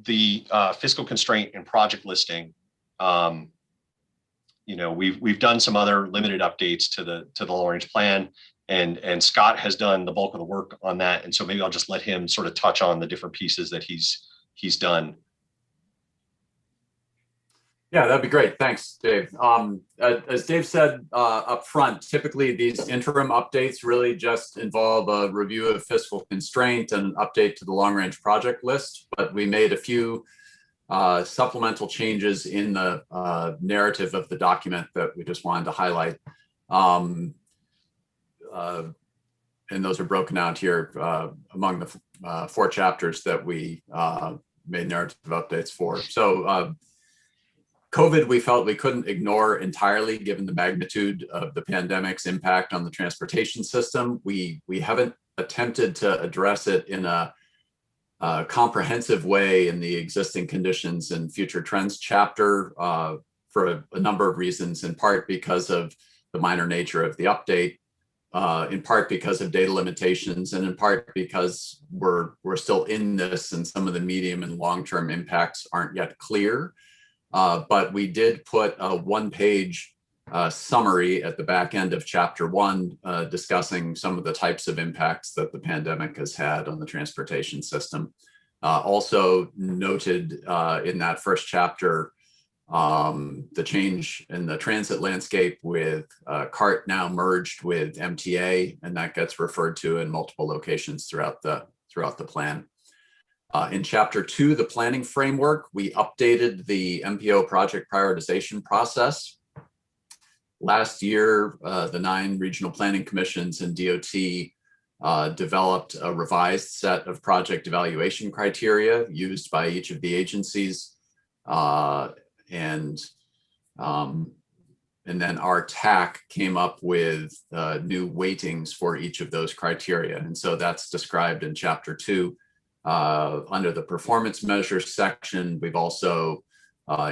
the fiscal constraint and project listing, you know, we've done some other limited updates to the long range plan, and Scott has done the bulk of the work on that. And so maybe I'll just let him sort of touch on the different pieces that he's done.
Yeah, that'd be great. Thanks, Dave. As Dave said up front, typically these interim updates really just involve a review of fiscal constraint and an update to the long range project list. But we made a few supplemental changes in the narrative of the document that we just wanted to highlight. And those are broken out here among the 4 chapters that we made narrative updates for. So COVID, we felt we couldn't ignore entirely given the magnitude of the pandemic's impact on the transportation system. We haven't attempted to address it in a comprehensive way in the existing conditions and future trends chapter for a number of reasons, in part because of the minor nature of the update, in part because of data limitations, and in part because we're still in this and some of the medium and long-term impacts aren't yet clear. But we did put a 1-page summary at the back end of chapter 1 discussing some of the types of impacts that the pandemic has had on the transportation system. Also noted in that first chapter the change in the transit landscape with CART now merged with MTA, and that gets referred to in multiple locations throughout the plan. In chapter 2, the planning framework, we updated the MPO project prioritization process. Last year, the 9 regional planning commissions and DOT developed a revised set of project evaluation criteria used by each of the agencies. And then our TAC came up with new weightings for each of those criteria. And so that's described in chapter 2. Under the performance measures section, we've also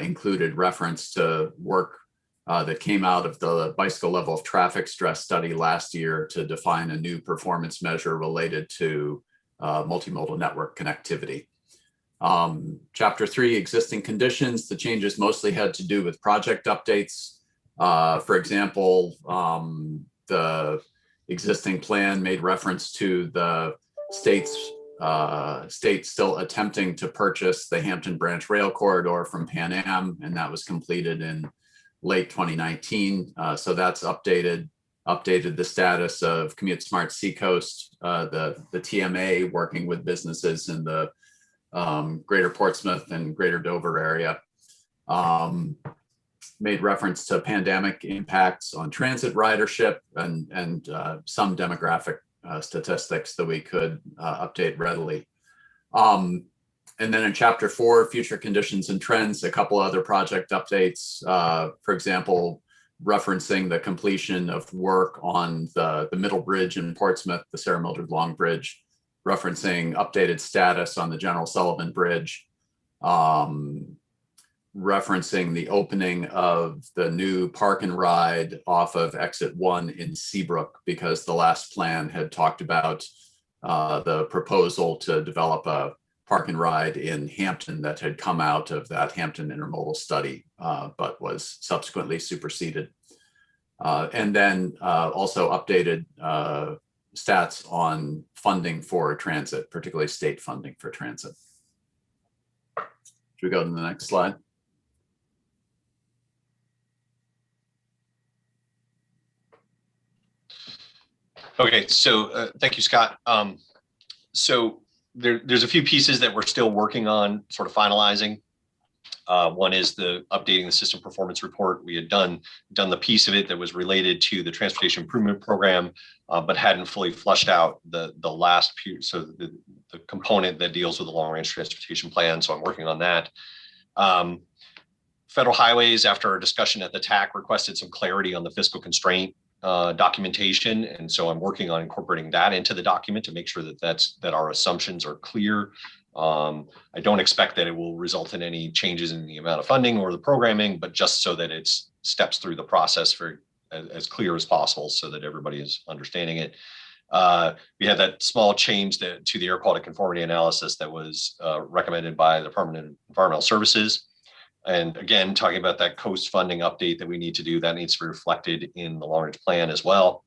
included reference to work that came out of the bicycle level of traffic stress study last year to define a new performance measure related to multimodal network connectivity. Chapter 3, existing conditions, the changes mostly had to do with project updates. For example, the existing plan made reference to the state still attempting to purchase the Hampton Branch Rail Corridor from Pan Am, and that was completed in late 2019. So that's updated the status of Commute Smart Seacoast, the TMA working with businesses in the Greater Portsmouth and Greater Dover area. Made reference to pandemic impacts on transit ridership and some demographic statistics that we could update readily. And then in chapter 4, future conditions and trends, a couple other project updates, for example, referencing the completion of work on the Middle Bridge in Portsmouth, the Sarah Mildred Long Bridge, referencing updated status on the General Sullivan Bridge, referencing the opening of the new park and ride off of exit 1 in Seabrook, because the last plan had talked about the proposal to develop a park and ride in Hampton that had come out of that Hampton intermodal study, but was subsequently superseded. And then also updated stats on funding for transit, particularly state funding for transit. Should we go to the next slide?
Okay, so thank you, Scott. So there's a few pieces that we're still working on, sort of finalizing. One is the updating the system performance report. We had done the piece of it that was related to the transportation improvement program, but hadn't fully flushed out the last piece, so the component that deals with the long range transportation plan. So I'm working on that. Federal Highways, after our discussion at the TAC, requested some clarity on the fiscal constraint. documentation. And so I'm working on incorporating that into the document to make sure that our assumptions are clear. I don't expect that it will result in any changes in the amount of funding or the programming, but just so that it's steps through the process as clear as possible so that everybody is understanding it. We had that small change to the air quality conformity analysis that was recommended by the Department of Environmental Services. And again, talking about that coast funding update that we need to do, that needs to be reflected in the long range plan as well.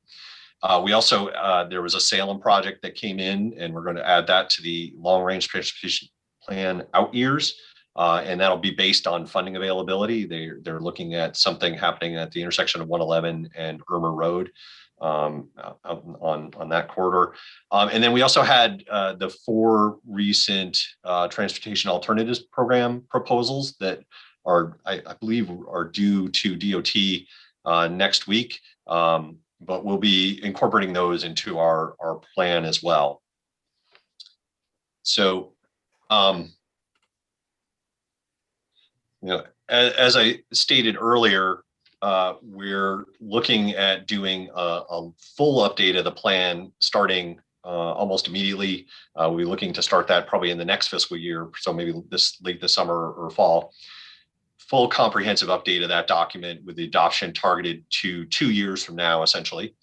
We also, there was a Salem project that came in, and we're going to add that to the long range transportation plan out years. And that'll be based on funding availability. They're looking at something happening at the intersection of 111 and Irma Road on that corridor. And then we also had the 4 recent transportation alternatives program proposals that are, I believe, are due to DOT next week. But we'll be incorporating those into our plan as well. So, as I stated earlier, we're looking at doing a full update of the plan starting almost immediately. We'll be looking to start that probably in the next fiscal year, so maybe late this summer or fall. Full comprehensive update of that document with the adoption targeted to 2 years from now, essentially.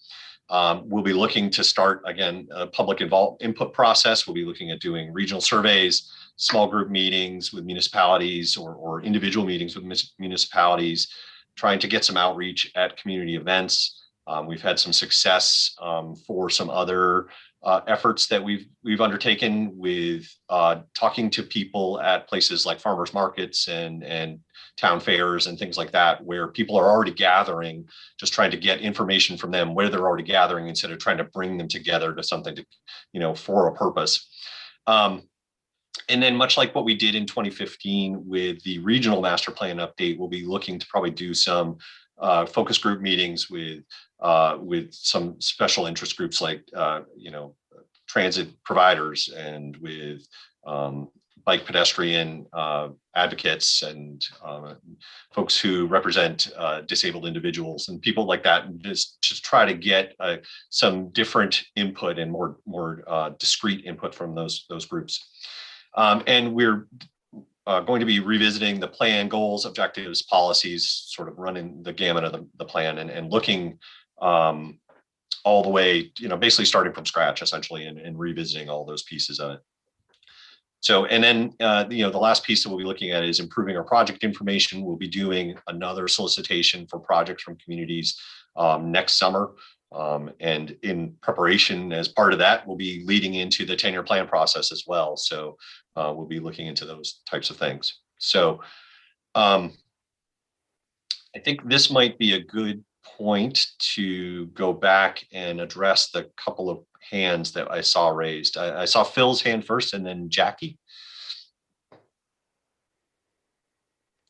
We'll be looking to start, again, a public input process. We'll be looking at doing regional surveys, small group meetings with municipalities or individual meetings with municipalities, trying to get some outreach at community events. We've had some success for some other efforts that we've undertaken with talking to people at places like farmers markets and town fairs and things like that, where people are already gathering, just trying to get information from them where they're already gathering instead of trying to bring them together to something to, for a purpose. And then much like what we did in 2015 with the regional master plan update, we'll be looking to probably do some focus group meetings with some special interest groups like, transit providers and with bike pedestrian advocates and folks who represent disabled individuals and people like that, and just try to get some different input and more discrete input from those groups. And we're going to be revisiting the plan, goals, objectives, policies, sort of running the gamut of the plan and looking all the way, basically starting from scratch, essentially, and revisiting all those pieces of it. So, and then, the last piece that we'll be looking at is improving our project information. We'll be doing another solicitation for projects from communities next summer. And in preparation as part of that, we'll be leading into the 10-year plan process as well. So we'll be looking into those types of things. So I think this might be a good point to go back and address the couple of hands that I saw raised. I saw Phil's hand first and then Jackie.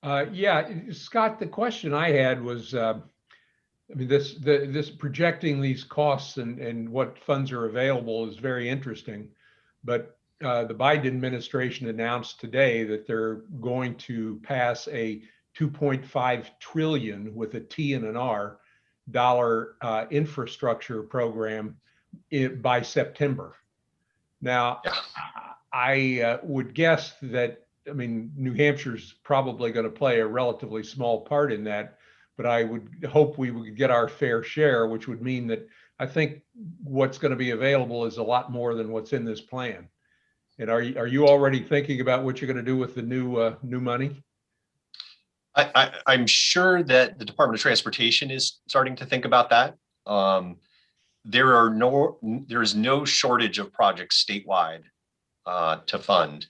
Yeah, Scott, the question I had was, this projecting these costs and what funds are available is very interesting, but the Biden administration announced today that they're going to pass a 2.5 trillion with a T and an R dollar infrastructure program by September. Now, I would guess that, New Hampshire's probably going to play a relatively small part in that, but I would hope we would get our fair share, which would mean that I think what's going to be available is a lot more than what's in this plan. And are you already thinking about what you're going to do with the new money?
I'm sure that the Department of Transportation is starting to think about that. There is no shortage of projects statewide to fund.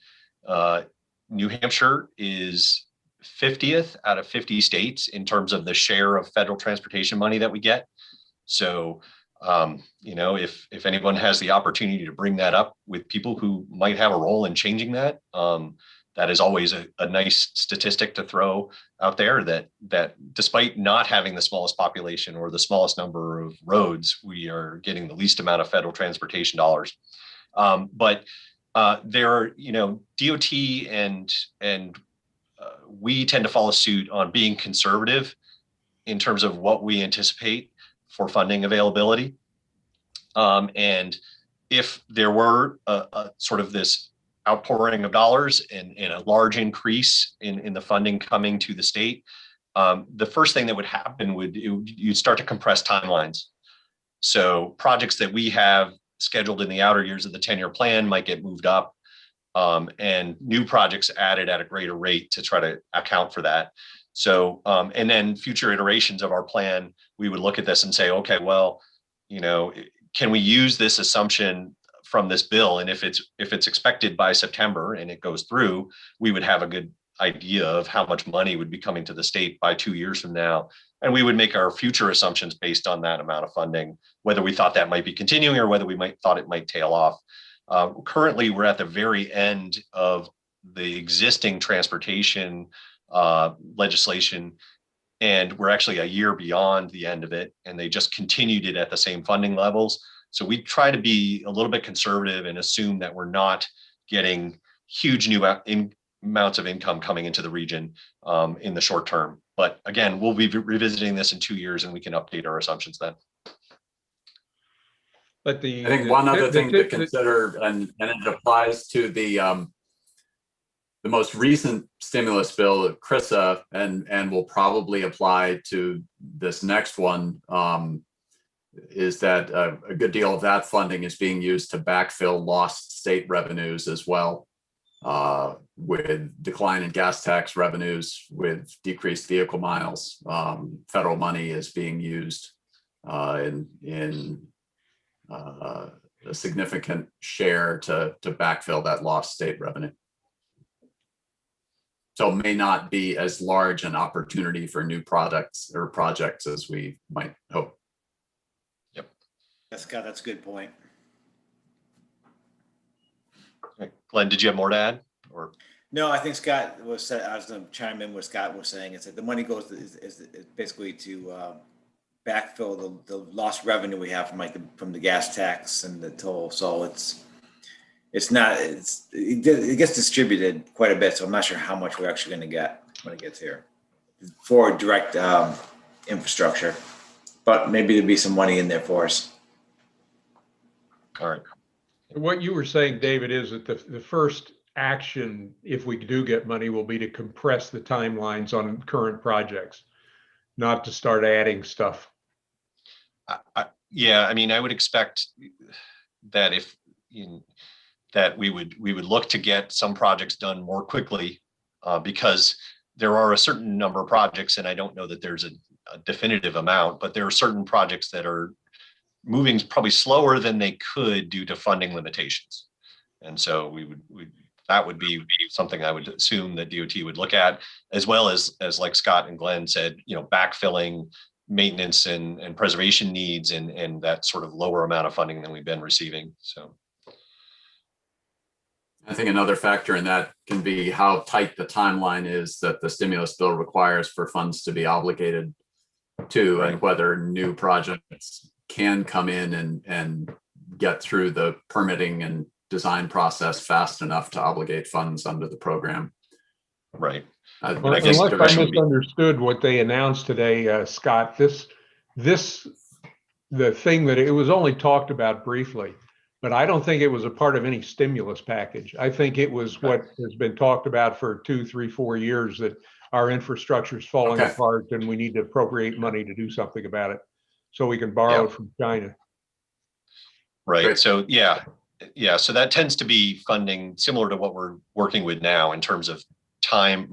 New Hampshire is 50th out of 50 states in terms of the share of federal transportation money that we get. So, if anyone has the opportunity to bring that up with people who might have a role in changing that, that is always a nice statistic to throw out there, that despite not having the smallest population or the smallest number of roads, we are getting the least amount of federal transportation dollars. But there are, DOT and we tend to follow suit on being conservative in terms of what we anticipate for funding availability. And if there were a sort of this outpouring of dollars and a large increase in the funding coming to the state, the first thing that would happen you'd start to compress timelines. So projects that we have scheduled in the outer years of the 10-year plan might get moved up, and new projects added at a greater rate to try to account for that. So, and then future iterations of our plan, we would look at this and say, okay, well, can we use this assumption from this bill? And if it's expected by September and it goes through, we would have a good idea of how much money would be coming to the state by 2 years from now. And we would make our future assumptions based on that amount of funding, whether we thought that might be continuing or whether we thought it might tail off. Currently, we're at the very end of the existing transportation legislation, and we're actually a year beyond the end of it, and they just continued it at the same funding levels. So we try to be a little bit conservative and assume that we're not getting huge new amounts of income coming into the region in the short term. But again, we'll be revisiting this in 2 years, and we can update our assumptions then.
But
I think one other thing to consider, and it applies to the most recent stimulus bill, CRISA, and will probably apply to this next one, is that a good deal of that funding is being used to backfill lost state revenues as well, with decline in gas tax revenues, with decreased vehicle miles. Federal money is being used in a significant share to backfill that lost state revenue. So it may not be as large an opportunity for new products or projects as we might hope.
Yep.
Scott, that's a good point.
Glenn, did you have more to add? Or
no, I think Scott was. I was going to chime in what Scott was saying. It's that the money goes is basically to backfill the lost revenue we have from the gas tax and the toll. So it gets distributed quite a bit. So I'm not sure how much we're actually going to get when it gets here for direct infrastructure, but maybe there'll be some money in there for us.
All right.
What you were saying, David, is that the first action, if we do get money, will be to compress the timelines on current projects, not to start adding stuff.
Yeah, I mean, I would expect that that we would look to get some projects done more quickly, because there are a certain number of projects, and I don't know that there's a definitive amount, but there are certain projects that are moving probably slower than they could due to funding limitations. And so that would be something I would assume that DOT would look at, as well as like Scott and Glenn said, backfilling maintenance and preservation needs and that sort of lower amount of funding than we've been receiving. So
I think another factor in that can be how tight the timeline is that the stimulus bill requires for funds to be obligated to, right, and whether new projects can come in and get through the permitting and design process fast enough to obligate funds under the program.
Right.
Well, unless I misunderstood what they announced today, Scott, the thing that it was only talked about briefly, but I don't think it was a part of any stimulus package. I think it was what has been talked about for 2, 3, 4 years, that our infrastructure is falling apart and we need to appropriate money to do something about it so we can borrow it from China.
Right. Great. So yeah. So that tends to be funding similar to what we're working with now in terms of time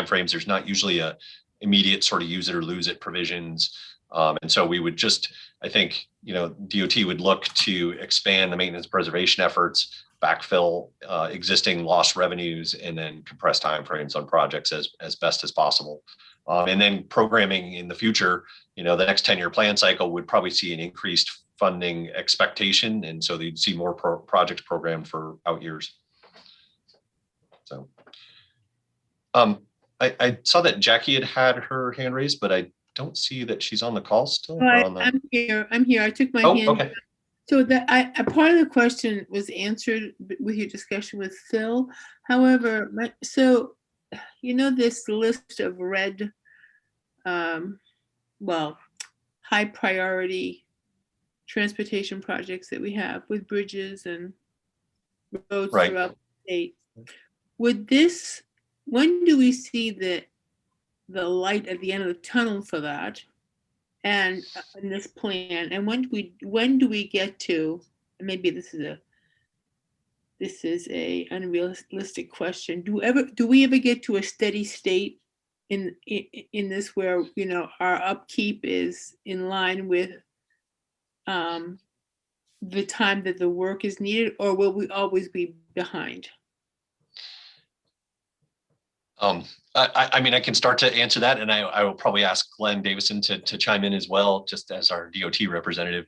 frames. There's not usually a immediate sort of use it or lose it provisions. And so we would just, I think, DOT would look to expand the maintenance preservation efforts, backfill existing lost revenues, and then compress timeframes on projects as best as possible. And then programming in the future, the next 10-year plan cycle would probably see an increased funding expectation. And so they'd see more projects programmed for out years. So I saw that Jackie had her hand raised, but I don't see that she's on the call still.
I'm here. I took my hand.
Okay.
So a part of the question was answered with your discussion with Phil. However, this list of red, high priority transportation projects that we have with bridges and roads
Right.
throughout the state. Would this, when do we see the light at the end of the tunnel for that? And in this plan, and when do we get to, and maybe this is a unrealistic question. Do we ever get to a steady state in this where, you know, our upkeep is in line with the time that the work is needed, or will we always be behind?
I mean, I can start to answer that, and I will probably ask Glenn Davison to chime in as well, just as our DOT representative.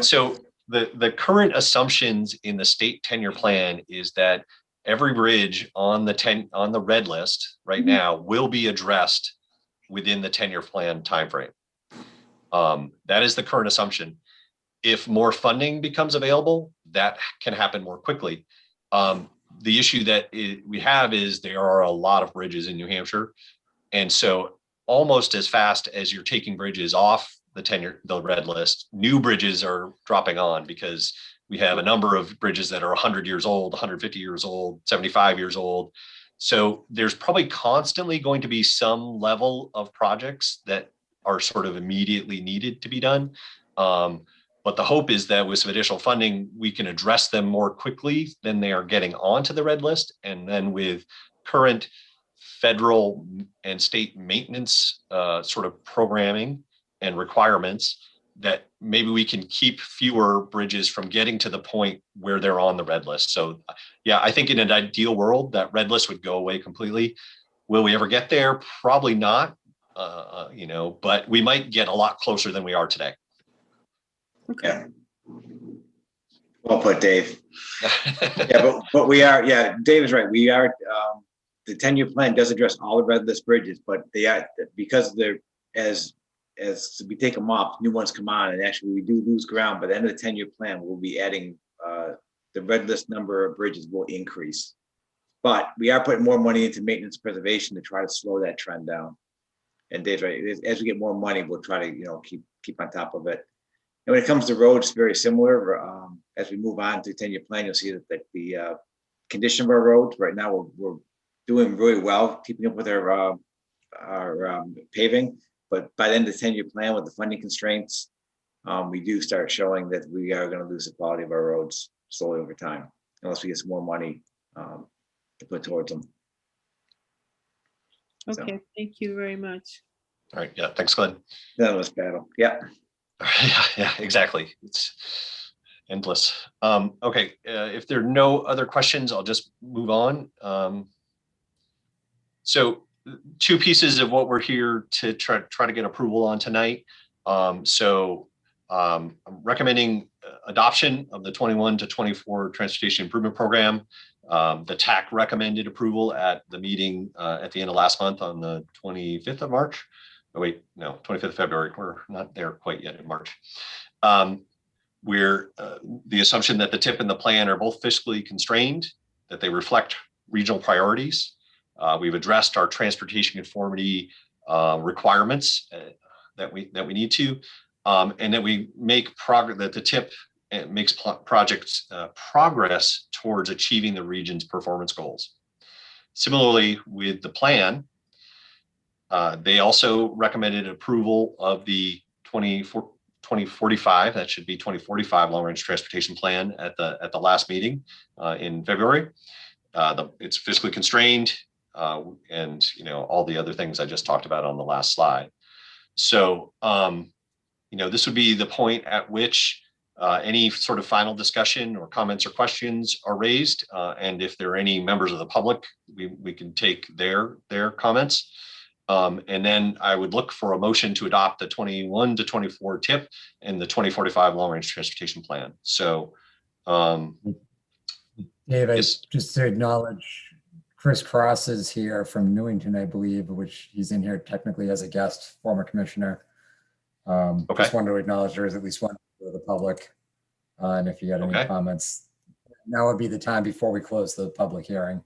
So the current assumptions in the state tenure plan is that every bridge on the red list right now will be addressed within the tenure plan timeframe. That is the current assumption. If more funding becomes available, that can happen more quickly. The issue that we have is there are a lot of bridges in New Hampshire. And so almost as fast as you're taking bridges off the red list, new bridges are dropping on, because we have a number of bridges that are 100 years old, 150 years old, 75 years old. So there's probably constantly going to be some level of projects that are sort of immediately needed to be done. But the hope is that with some additional funding, we can address them more quickly than they are getting onto the red list. And then with current federal and state maintenance sort of programming and requirements, that maybe we can keep fewer bridges from getting to the point where they're on the red list. So yeah, I think in an ideal world, that red list would go away completely. Will we ever get there? Probably not, you know, but we might get a lot closer than we are today.
Okay.
Yeah. Well put, Dave. Yeah, but we are, yeah, Dave is right. We are, the 10-year plan does address all the red list bridges, but they are, because they're, as we take them off, new ones come on, and actually we do lose ground. By the end of the 10-year plan, we'll be adding, the red list number of bridges will increase. But we are putting more money into maintenance preservation to try to slow that trend down. And Dave's right, as we get more money, we'll try to, you know, keep on top of it. And when it comes to roads, it's very similar. As we move on to 10-year plan, you'll see that the condition of our roads right now, we're doing really well, keeping up with our paving. But by the end of the 10-year plan, with the funding constraints, we do start showing that we are going to lose the quality of our roads slowly over time, unless we get some more money to put towards them.
Okay, thank you very much.
All right, yeah, thanks, Glenn.
That was battle. Yeah.
Yeah, exactly. It's endless. Okay, if there are no other questions, I'll just move on. So two pieces of what we're here to try to get approval on tonight. I'm recommending adoption of the 21 to 24 Transportation Improvement Program. The TAC recommended approval at the meeting at the end of last month on the 25th of March. Oh, wait, no, 25th of February. We're not there quite yet in March. We're the assumption that the TIP and the plan are both fiscally constrained, that they reflect regional priorities. We've addressed our transportation conformity requirements that we need to, and that we make progress, that the TIP makes projects progress towards achieving the region's performance goals. Similarly, with the plan, they also recommended approval of the 2045, that should be 2045 long range transportation plan at the last meeting in February. It's fiscally constrained, and you know, all the other things I just talked about on the last slide. So you know, this would be the point at which any sort of final discussion or comments or questions are raised, and if there are any members of the public, we can take their comments. And then I would look for a motion to adopt the 21 to 24 TIP and the 2045 long range transportation plan. So
Dave, just to acknowledge, Chris Cross is here from Newington, I believe, which he's in here technically as a guest, former commissioner. Just wanted to acknowledge there is at least one for the public. And if you got any comments, now would be the time before we close the public hearing.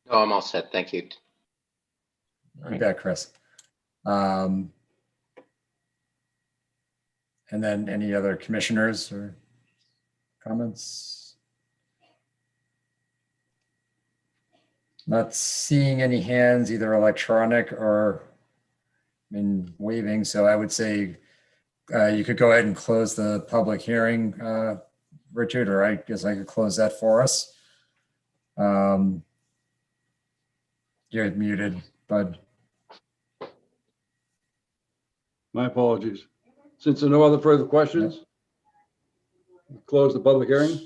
Oh, I'm all set. Thank you.
You bet, Chris. And then any other commissioners or comments? Not seeing any hands, either electronic or waving. So I would say you could go ahead and close the public hearing, Richard, or I guess I could close that for us. You're muted, bud.
My apologies. Since there are no other further questions, close the public hearing.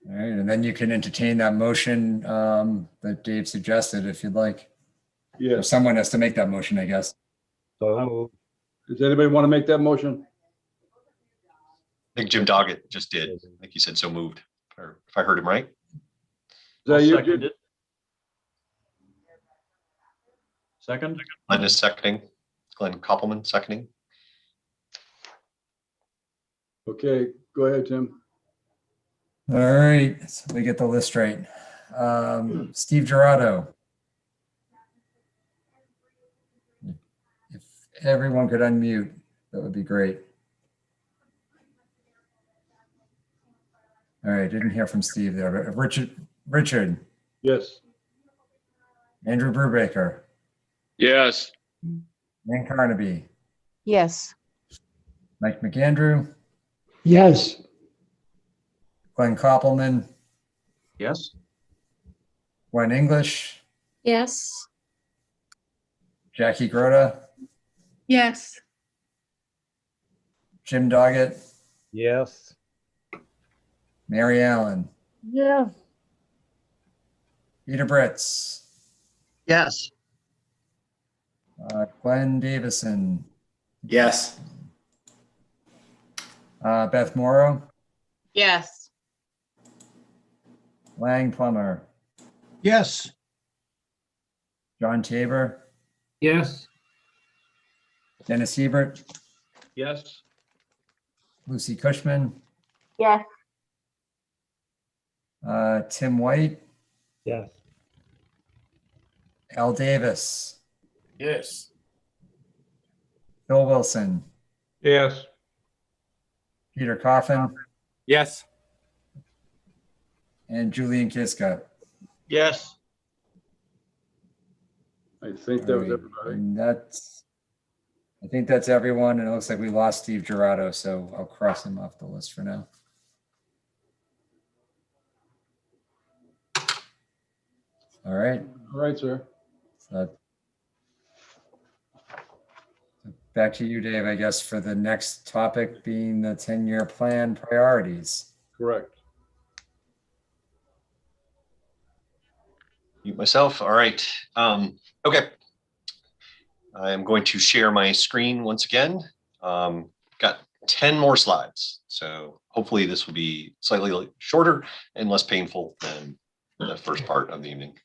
All right, and then you can entertain that motion that Dave suggested if you'd like.
Yeah.
Or someone has to make that motion, I guess.
So
Does anybody want to make that motion?
I think Jim Doggett just did. I think he said so moved, or if I heard him right.
Is that you, Jim?
Second. Second.
Glenn is seconding. Glenn Koppelman seconding.
Okay, go ahead, Tim.
All right, so we get the list right. Steve Gerardo. If everyone could unmute, that would be great. All right, didn't hear from Steve there, but Richard.
Yes.
Andrew Brubaker.
Yes.
Ann Carnaby.
Yes.
Mike McAndrew.
Yes.
Glenn Koppelman.
Yes.
Gwen English.
Yes.
Jackie Grota.
Yes.
Jim Doggett.
yes.
Mary Allen.
Yeah.
Peter Britz.
Yes.
Glenn Davison.
Yes.
Beth Morrow.
Yes.
Lang Plummer.
Yes.
John Tabor.
Yes.
Dennis Hebert.
Yes.
Lucy Cushman.
Yes.
Tim White.
Yes.
Al Davis.
Yes.
Phil Wilson.
Yes.
Peter Coffin.
Yes.
And Julian Kiska.
Yes.
I think that was
All right,
everybody.
and I think that's everyone, and it looks like we lost Steve Gerardo, so I'll cross him off the list for now. All right.
All right, sir.
So back to you, Dave, I guess, for the next topic being the 10-year plan priorities.
Correct.
Mute myself. All right. Okay. I'm going to share my screen once again. Got 10 more slides. So hopefully this will be slightly shorter and less painful than the first part of the evening.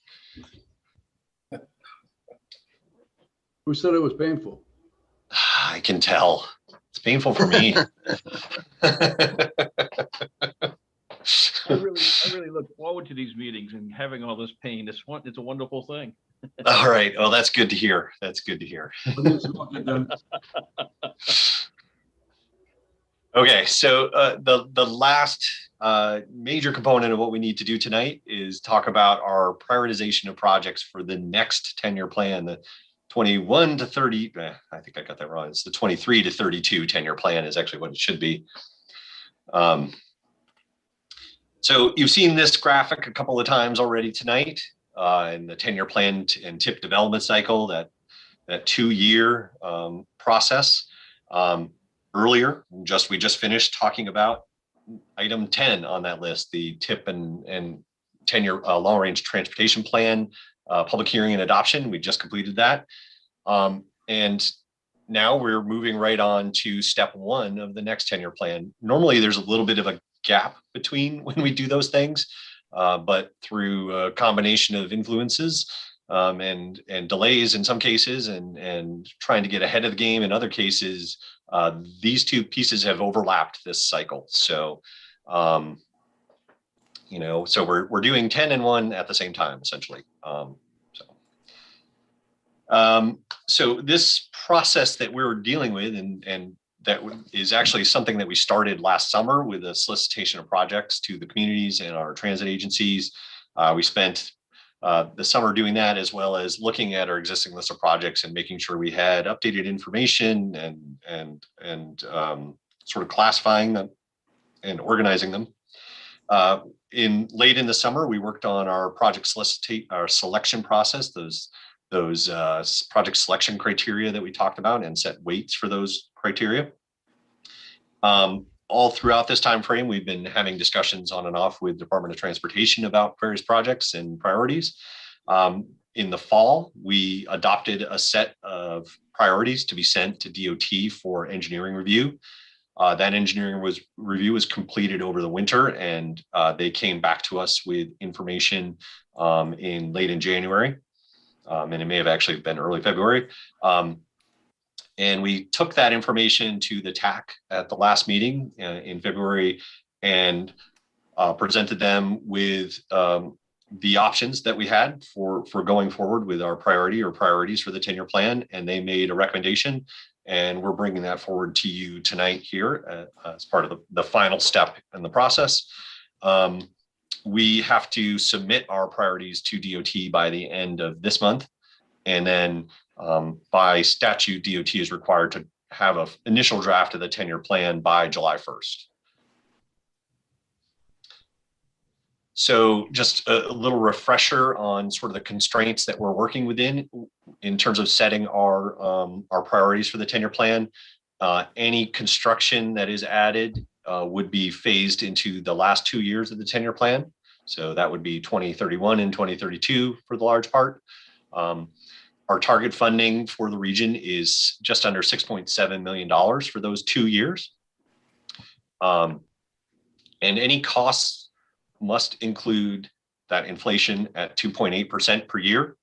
Who said it was painful?
I can tell. It's painful for me.
I really look forward to these meetings and having all this pain. It's a wonderful thing.
All right. Oh, that's good to hear. That's good to hear. Okay, so the last major component of what we need to do tonight is talk about our prioritization of projects for the next 10-year plan, the 21 to 30, I think I got that wrong. It's the 23 to 32 10-year plan is actually what it should be. So you've seen this graphic a couple of times already tonight in the 10-year plan and TIP development cycle, that 2-year process. Earlier, we just finished talking about item 10 on that list, the TIP and 10-year long-range transportation plan, public hearing and adoption. We just completed that. And now we're moving right on to step 1 of the next 10-year plan. Normally, there's a little bit of a gap between when we do those things, but through a combination of influences and delays in some cases and trying to get ahead of the game in other cases, these two pieces have overlapped this cycle. So, so we're doing 10 and 1 at the same time, essentially. So this process that we're dealing with, and that is actually something that we started last summer with a solicitation of projects to the communities and our transit agencies. We spent the summer doing that, as well as looking at our existing list of projects and making sure we had updated information and sort of classifying them and organizing them. Late in the summer, we worked on our project selection process, those project selection criteria that we talked about, and set weights for those criteria. All throughout this time frame, we've been having discussions on and off with Department of Transportation about various projects and priorities. In the fall, we adopted a set of priorities to be sent to DOT for engineering review. That engineering review was completed over the winter, and they came back to us with information late in January. And it may have actually been early February. And we took that information to the TAC at the last meeting in February and presented them with the options that we had for going forward with our priority or priorities for the 10-year plan. And they made a recommendation, and we're bringing that forward to you tonight here as part of the final step in the process. We have to submit our priorities to DOT by the end of this month. And then by statute, DOT is required to have an initial draft of the 10-year plan by July 1st. So just a little refresher on sort of the constraints that we're working within in terms of setting our priorities for the 10-year plan. Any construction that is added would be phased into the last 2 years of the 10-year plan. So that would be 2031 and 2032 for the large part. Our target funding for the region is just under $6.7 million for those 2 years. And any costs must include that inflation at 2.8% per year.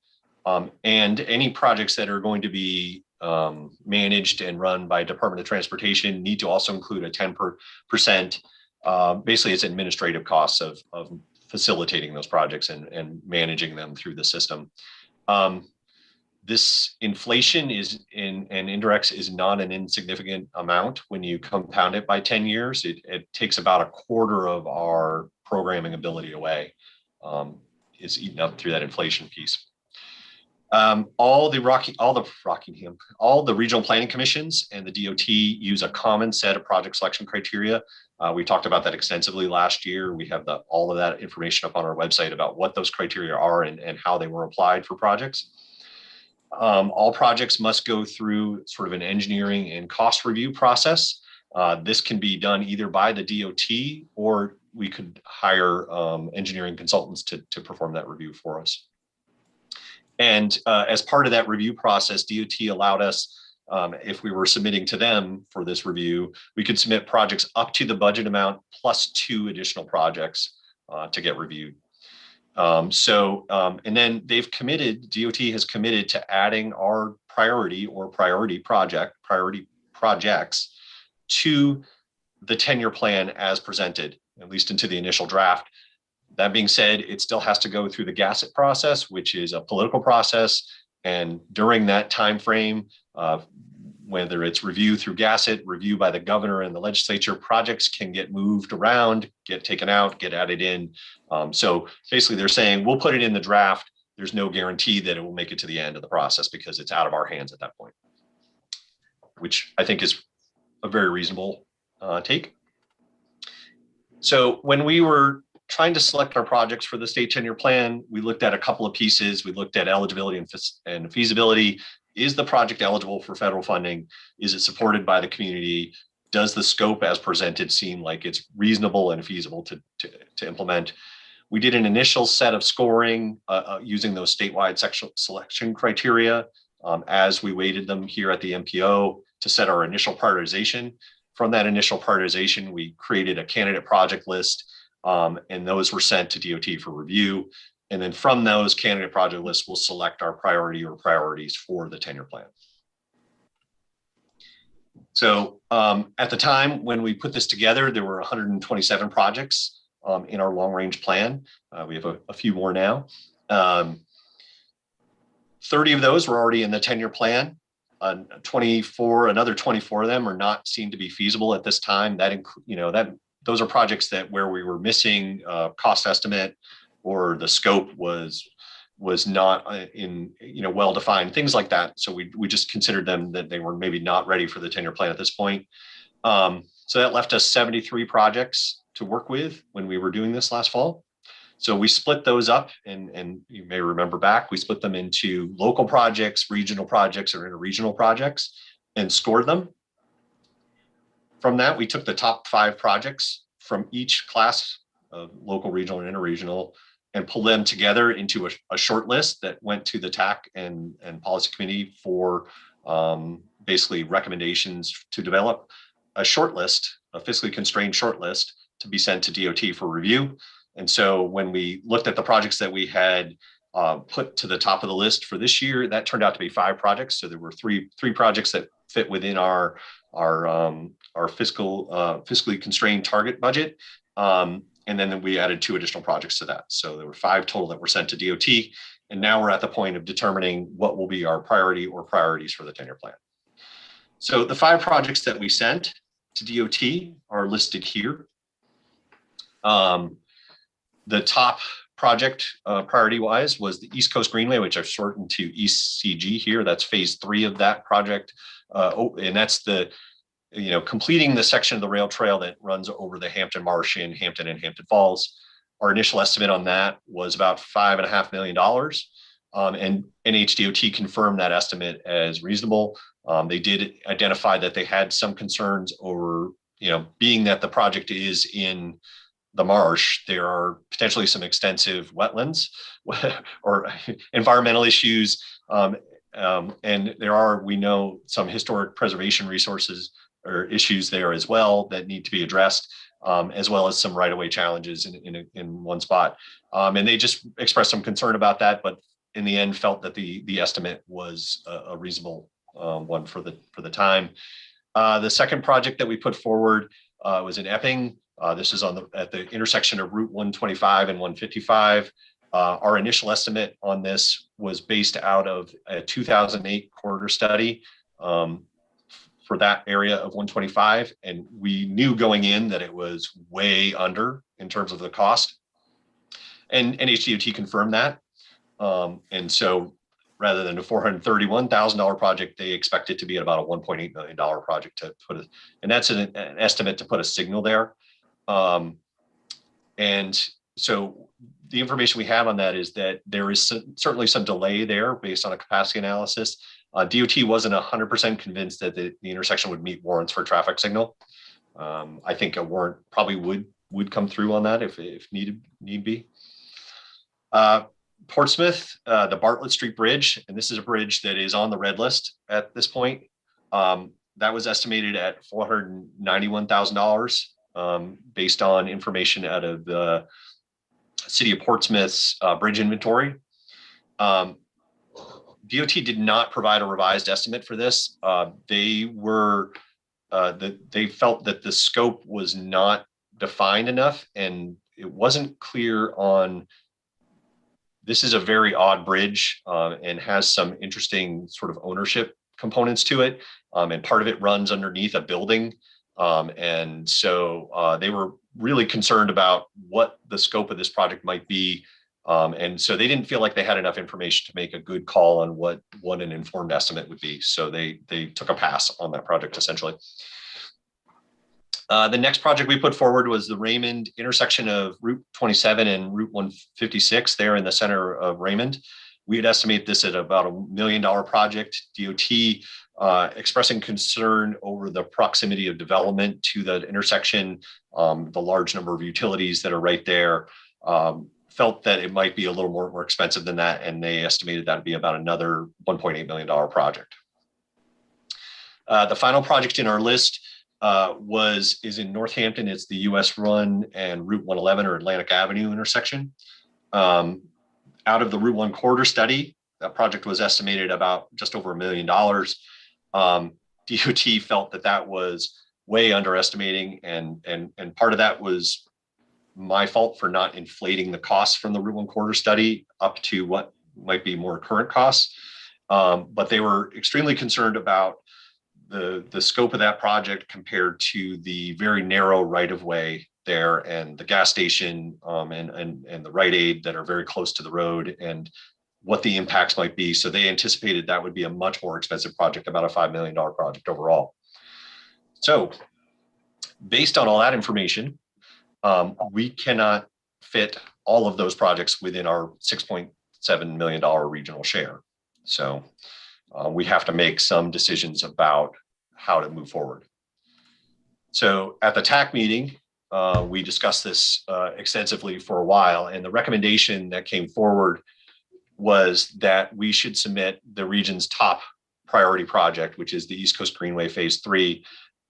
And any projects that are going to be managed and run by Department of Transportation need to also include a 10%. Basically, it's administrative costs of facilitating those projects and managing them through the system. This inflation and indirects is not an insignificant amount when you compound it by 10 years. It takes about a quarter of our programming ability away, is eaten up through that inflation piece. All the regional planning commissions and the DOT use a common set of project selection criteria. We talked about that extensively last year. We have all of that information up on our website about what those criteria are and how they were applied for projects. All projects must go through sort of an engineering and cost review process. This can be done either by the DOT, or we could hire engineering consultants to perform that review for us. And as part of that review process, DOT allowed us, if we were submitting to them for this review, we could submit projects up to the budget amount plus 2 additional projects to get reviewed. And then DOT has committed to adding our priority projects to the 10-year plan as presented, at least into the initial draft. That being said, it still has to go through the GASSET process, which is a political process. And during that time frame, whether it's review through GASSET, review by the governor and the legislature, projects can get moved around, get taken out, get added in. So basically they're saying, we'll put it in the draft. There's no guarantee that it will make it to the end of the process because it's out of our hands at that point, which I think is a very reasonable take. So when we were trying to select our projects for the state 10-year plan, we looked at a couple of pieces. We looked at eligibility and feasibility. Is the project eligible for federal funding? Is it supported by the community? Does the scope as presented seem like it's reasonable and feasible to implement? We did an initial set of scoring using those statewide selection criteria as we weighted them here at the MPO to set our initial prioritization. From that initial prioritization, we created a candidate project list, and those were sent to DOT for review. And then from those candidate project lists, we'll select our priority or priorities for the 10-year plan. So at the time when we put this together, there were 127 projects in our long-range plan. We have a few more now. 30 of those were already in the 10-year plan. Another 24 of them are not seen to be feasible at this time. Those are projects where we were missing cost estimate, or the scope was not well defined, things like that. So we just considered them that they were maybe not ready for the 10-year plan at this point. So that left us 73 projects to work with when we were doing this last fall. So we split those up, and you may remember back, we split them into local projects, regional projects, or interregional projects, and scored them. From that, we took the top 5 projects from each class of local, regional, and interregional, and pulled them together into a short list that went to the TAC and policy committee for basically recommendations to develop a short list, a fiscally constrained short list, to be sent to DOT for review. And so when we looked at the projects that we had put to the top of the list for this year, that turned out to be 5 projects. So there were three projects that fit within our fiscally constrained target budget. And then we added 2 additional projects to that. So there were 5 total that were sent to DOT. And now we're at the point of determining what will be our priority or priorities for the 10-year plan. So the 5 projects that we sent to DOT are listed here. The top project priority-wise was the East Coast Greenway, which I've shortened to ECG here. That's phase 3 of that project. And that's completing the section of the rail trail that runs over the Hampton Marsh in Hampton and Hampton Falls. Our initial estimate on that was about $5.5 million. And NHDOT confirmed that estimate as reasonable. They did identify that they had some concerns over, being that the project is in the marsh, there are potentially some extensive wetlands or environmental issues. And there are, we know, some historic preservation resources or issues there as well that need to be addressed, as well as some right-of-way challenges in one spot. And they just expressed some concern about that, but in the end felt that the estimate was a reasonable one for the time. The second project that we put forward was in Epping. This is at the intersection of Route 125 and 155. Our initial estimate on this was based out of a 2008 corridor study for that area of 125. And we knew going in that it was way under in terms of the cost. And NHDOT confirmed that. And so rather than a $431,000 project, they expect it to be at about a $1.8 million project to put it. And that's an estimate to put a signal there. And so the information we have on that is that there is certainly some delay there based on a capacity analysis. DOT wasn't 100% convinced that the intersection would meet warrants for traffic signal. I think a warrant probably would come through on that if need be. Portsmouth, the Bartlett Street Bridge, and this is a bridge that is on the red list at this point. That was estimated at $491,000. Based on information out of the City of Portsmouth's bridge inventory. DOT did not provide a revised estimate for this. They felt that the scope was not defined enough, and it wasn't clear on. This is a very odd bridge and has some interesting sort of ownership components to it, and part of it runs underneath a building. And so they were really concerned about what the scope of this project might be. And so they didn't feel like they had enough information to make a good call on what an informed estimate would be. So they took a pass on that project, essentially. The next project we put forward was the Raymond intersection of Route 27 and Route 156 there in the center of Raymond. We had estimated this at about $1 million project. DOT expressing concern over the proximity of development to the intersection, the large number of utilities that are right there, felt that it might be a little more expensive than that, and they estimated that to be about another $1.8 million project. The final project in our list is in Northampton. It's the US Run and Route 111 or Atlantic Avenue intersection. Out of the Route 1 corridor study, that project was estimated about just over $1 million. DOT felt that was way underestimating, and part of that was my fault for not inflating the costs from the Route 1 corridor study up to what might be more current costs. But they were extremely concerned about the scope of that project compared to the very narrow right of way there and the gas station and the Rite Aid that are very close to the road and what the impacts might be. So they anticipated that would be a much more expensive project, about a $5 million project overall. So based on all that information, we cannot fit all of those projects within our $6.7 million regional share. So we have to make some decisions about how to move forward. So at the TAC meeting, we discussed this extensively for a while, and the recommendation that came forward was that we should submit the region's top priority project, which is the East Coast Greenway Phase 3,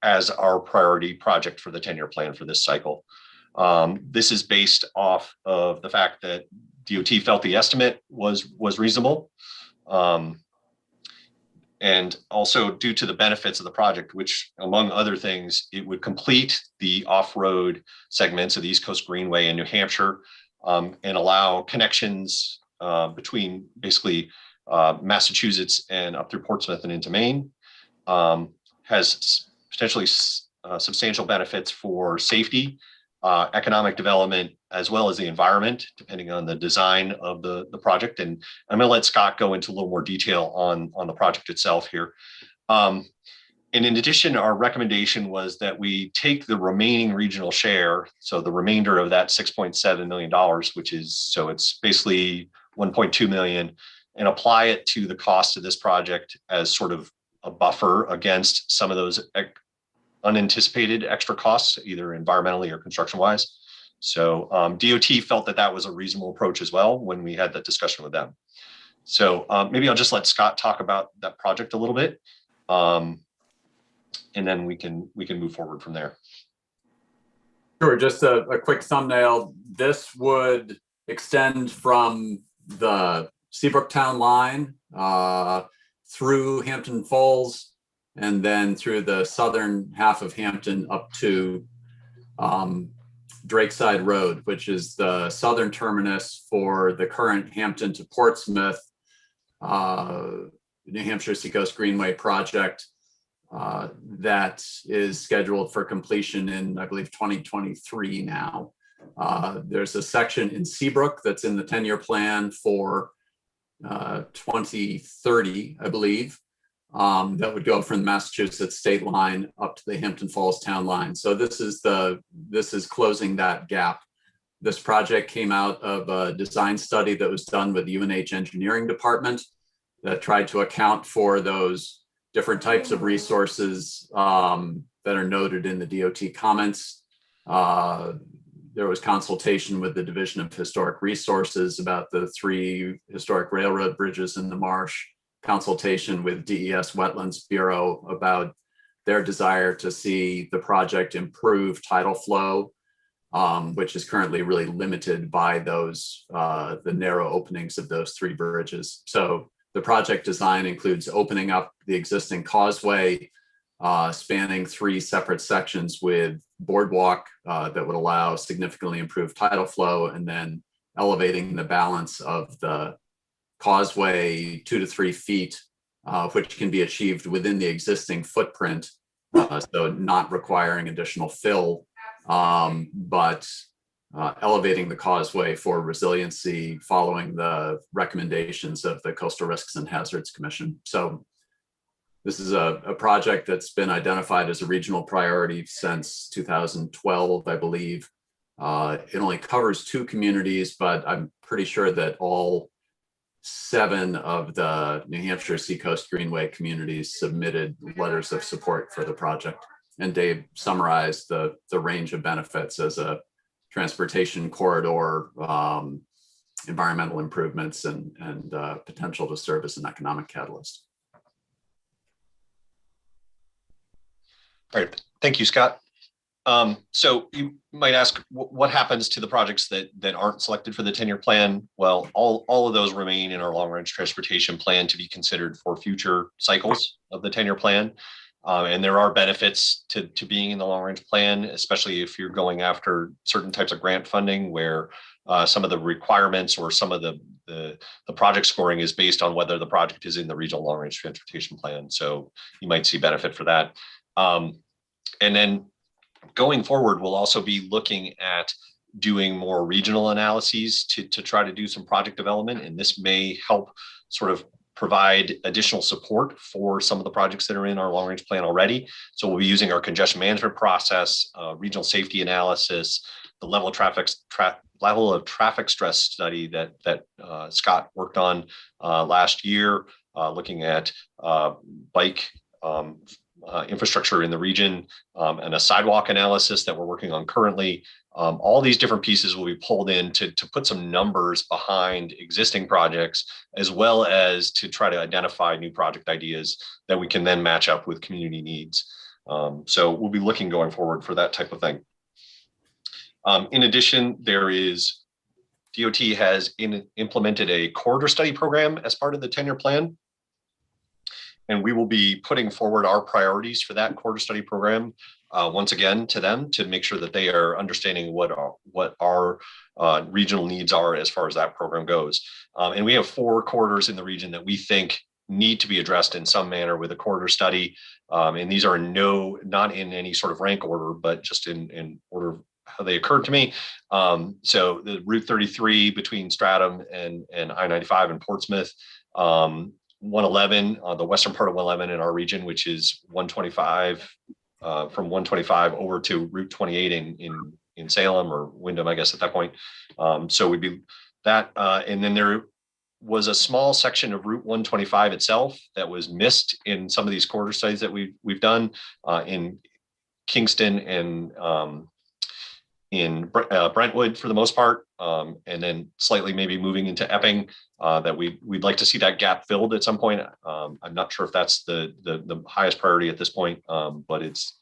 as our priority project for the 10-year plan for this cycle. This is based off of the fact that DOT felt the estimate was reasonable. And also due to the benefits of the project, which among other things, it would complete the off-road segments of the East Coast Greenway in New Hampshire and allow connections between basically Massachusetts and up through Portsmouth and into Maine. Has potentially substantial benefits for safety, economic development, as well as the environment, depending on the design of the project. And I'm going to let Scott go into a little more detail on the project itself here. And in addition, our recommendation was that we take the remaining regional share, so the remainder of that $6.7 million, which is, so it's basically 1.2 million, and apply it to the cost of this project as sort of a buffer against some of those unanticipated extra costs, either environmentally or construction wise. So DOT felt that that was a reasonable approach as well when we had that discussion with them. So maybe I'll just let Scott talk about that project a little bit, and then we can move forward from there.
Sure, just a quick thumbnail. This would extend from the Seabrook Town line through Hampton Falls, and then through the southern half of Hampton up to Drakeside Road, which is the southern terminus for the current Hampton to Portsmouth New Hampshire Seacoast Greenway project that is scheduled for completion in, I believe, 2023 now. There's a section in Seabrook that's in the 10-year plan for 2030, I believe, that would go from the Massachusetts state line up to the Hampton Falls town line. So this is closing that gap. This project came out of a design study that was done with the UNH engineering department that tried to account for those different types of resources that are noted in the DOT comments. There was consultation with the Division of Historic Resources about the 3 historic railroad bridges in the marsh, consultation with DES Wetlands Bureau about their desire to see the project improve tidal flow, which is currently really limited by those, the narrow openings of those 3 bridges. So the project design includes opening up the existing causeway, spanning 3 separate sections with boardwalk that would allow significantly improved tidal flow, and then elevating the balance of the causeway 2 to 3 feet, which can be achieved within the existing footprint, so not requiring additional fill, but elevating the causeway for resiliency following the recommendations of the Coastal Risks and Hazards Commission. So this is a project that's been identified as a regional priority since 2012, I believe. It only covers 2 communities, but I'm pretty sure that all 7 of the New Hampshire Seacoast Greenway communities submitted letters of support for the project. And Dave summarized the range of benefits as a transportation corridor, environmental improvements, and potential to serve as an economic catalyst.
All right, thank you, Scott. So you might ask, what happens to the projects that aren't selected for the 10-year plan? Well, all of those remain in our long-range transportation plan to be considered for future cycles of the 10-year plan. And there are benefits to being in the long range plan, especially if you're going after certain types of grant funding where some of the requirements or some of the project scoring is based on whether the project is in the regional long range transportation plan. So you might see benefit for that. And then going forward, we'll also be looking at doing more regional analyses to try to do some project development. And this may help sort of provide additional support for some of the projects that are in our long range plan already. So we'll be using our congestion management process, regional safety analysis, the level of traffic stress study that Scott worked on last year, looking at bike infrastructure in the region, and a sidewalk analysis that we're working on currently. All these different pieces will be pulled in to put some numbers behind existing projects, as well as to try to identify new project ideas that we can then match up with community needs. So we'll be looking going forward for that type of thing. In addition, DOT has implemented a corridor study program as part of the 10-year plan. And we will be putting forward our priorities for that corridor study program once again to them to make sure that they are understanding what our regional needs are as far as that program goes. And we have 4 corridors in the region that we think need to be addressed in some manner with a corridor study. And these are not in any sort of rank order, but just in order of how they occurred to me. So the Route 33 between Stratham and I-95 in Portsmouth, 111, the western part of 111 in our region, which is 125, from 125 over to Route 28 in Salem or Wyndham, I guess at that point. So we'd be that, and then there was a small section of Route 125 itself that was missed in some of these corridor studies that we've done in Kingston and in Brentwood for the most part, and then slightly maybe moving into Epping, that we'd like to see that gap filled at some point. I'm not sure if that's the highest priority at this point, but it's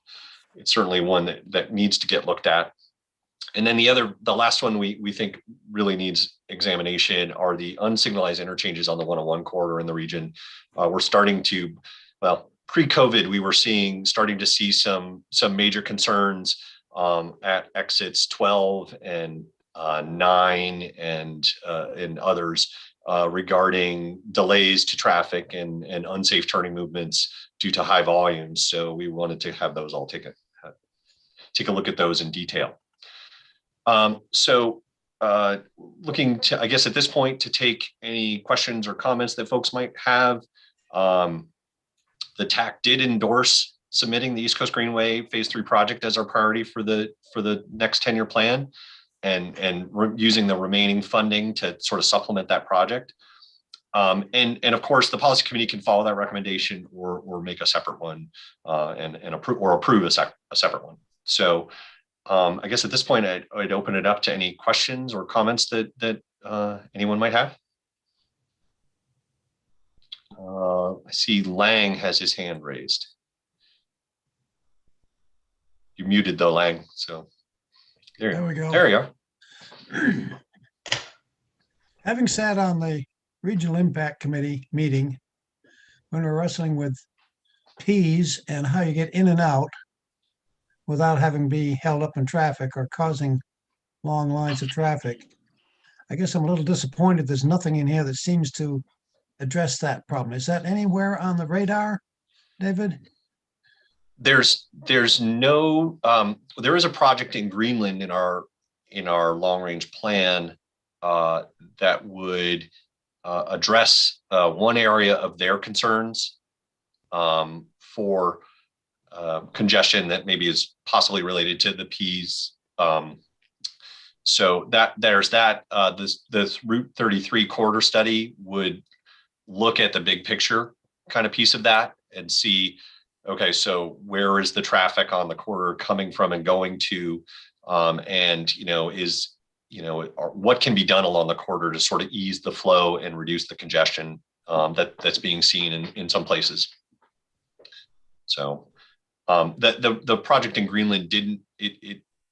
certainly one that needs to get looked at. And then the last one we think really needs examination are the unsignalized interchanges on the 101 corridor in the region. We're starting to, well, pre-COVID, we were starting to see some major concerns at exits 12 and 9 and others regarding delays to traffic and unsafe turning movements due to high volumes. So we wanted to have those all take a look at those in detail. Looking to, I guess at this point, to take any questions or comments that folks might have. The TAC did endorse submitting the East Coast Greenway Phase 3 project as our priority for the next 10-year plan, and using the remaining funding to sort of supplement that project. And of course, the policy committee can follow that recommendation or make a separate one and approve a separate one. So I guess at this point, I'd open it up to any questions or comments that anyone might have. I see Lang has his hand raised. You muted though, Lang. So there we go. There you are.
Having sat on the Regional Impact Committee meeting when we're wrestling with Ps and how you get in and out without having to be held up in traffic or causing long lines of traffic, I guess I'm a little disappointed there's nothing in here that seems to address that problem. Is that anywhere on the radar, David?
There is a project in Greenland in our long range plan that would address one area of their concerns for congestion that maybe is possibly related to the Ps. So there's that. This Route 33 corridor study would look at the big picture kind of piece of that and see, okay, so where is the traffic on the corridor coming from and going to, and what can be done along the corridor to sort of ease the flow and reduce the congestion that's being seen in some places. So the project in Greenland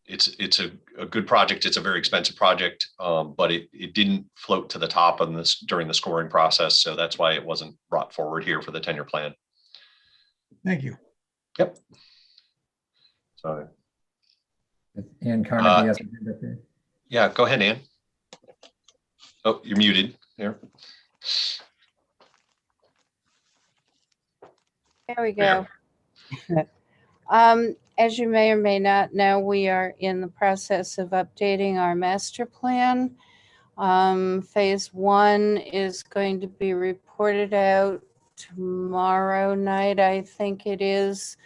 it's a good project. It's a very expensive project, but it didn't float to the top on this during the scoring process. So that's why it wasn't brought forward here for the 10-year plan.
Thank you.
Yep. So,
Ann Carnegie has her hand up there.
yeah, go ahead, Ann. Oh, you're muted there.
There we go. As you may or may not know, we are in the process of updating our master plan. Phase 1 is going to be reported out tomorrow night, I think it is,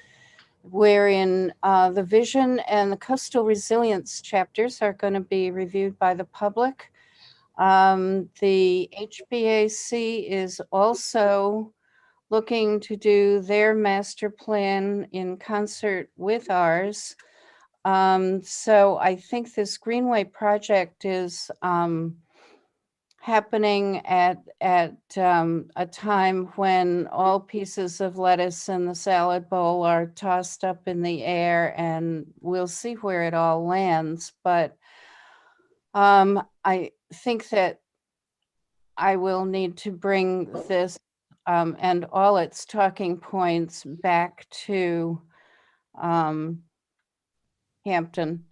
wherein the vision and the coastal resilience chapters are going to be reviewed by the public. The HBAC is also looking to do their master plan in concert with ours. So I think this Greenway project is happening at a time when all pieces of lettuce in the salad bowl are tossed up in the air, and we'll see where it all lands. But I think that I will need to bring this and all its talking points back to Hampton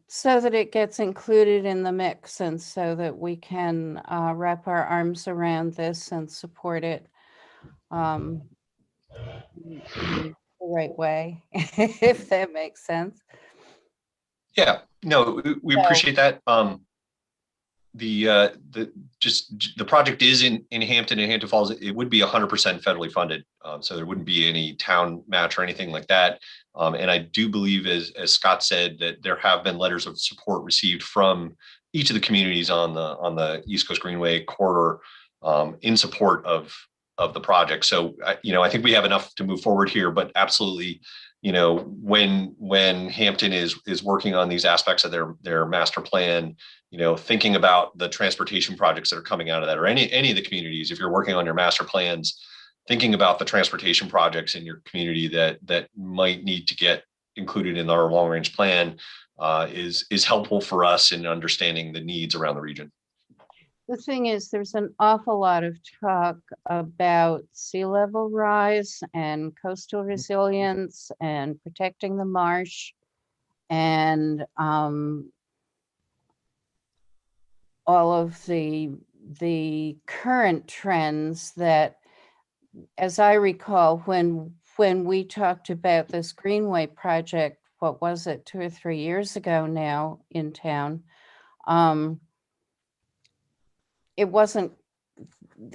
so that it gets included in the mix and so that we can wrap our arms around this and support it in the right way, if that makes sense.
Yeah, no, we appreciate that. The project is in Hampton and Hampton Falls. It would be 100% federally funded, so there wouldn't be any town match or anything like that. And I do believe, as Scott said, that there have been letters of support received from each of the communities on the East Coast Greenway corridor in support of the project. So I think we have enough to move forward here. But absolutely, when Hampton is working on these aspects of their master plan, thinking about the transportation projects that are coming out of that, or any of the communities, if you're working on your master plans, thinking about the transportation projects in your community that might need to get included in our long range plan is helpful for us in understanding the needs around the region.
The thing is, there's an awful lot of talk about sea level rise and coastal resilience and protecting the marsh and all of the current trends that, as I recall, when we talked about this Greenway project, what was it, 2 or 3 years ago now in town, it wasn't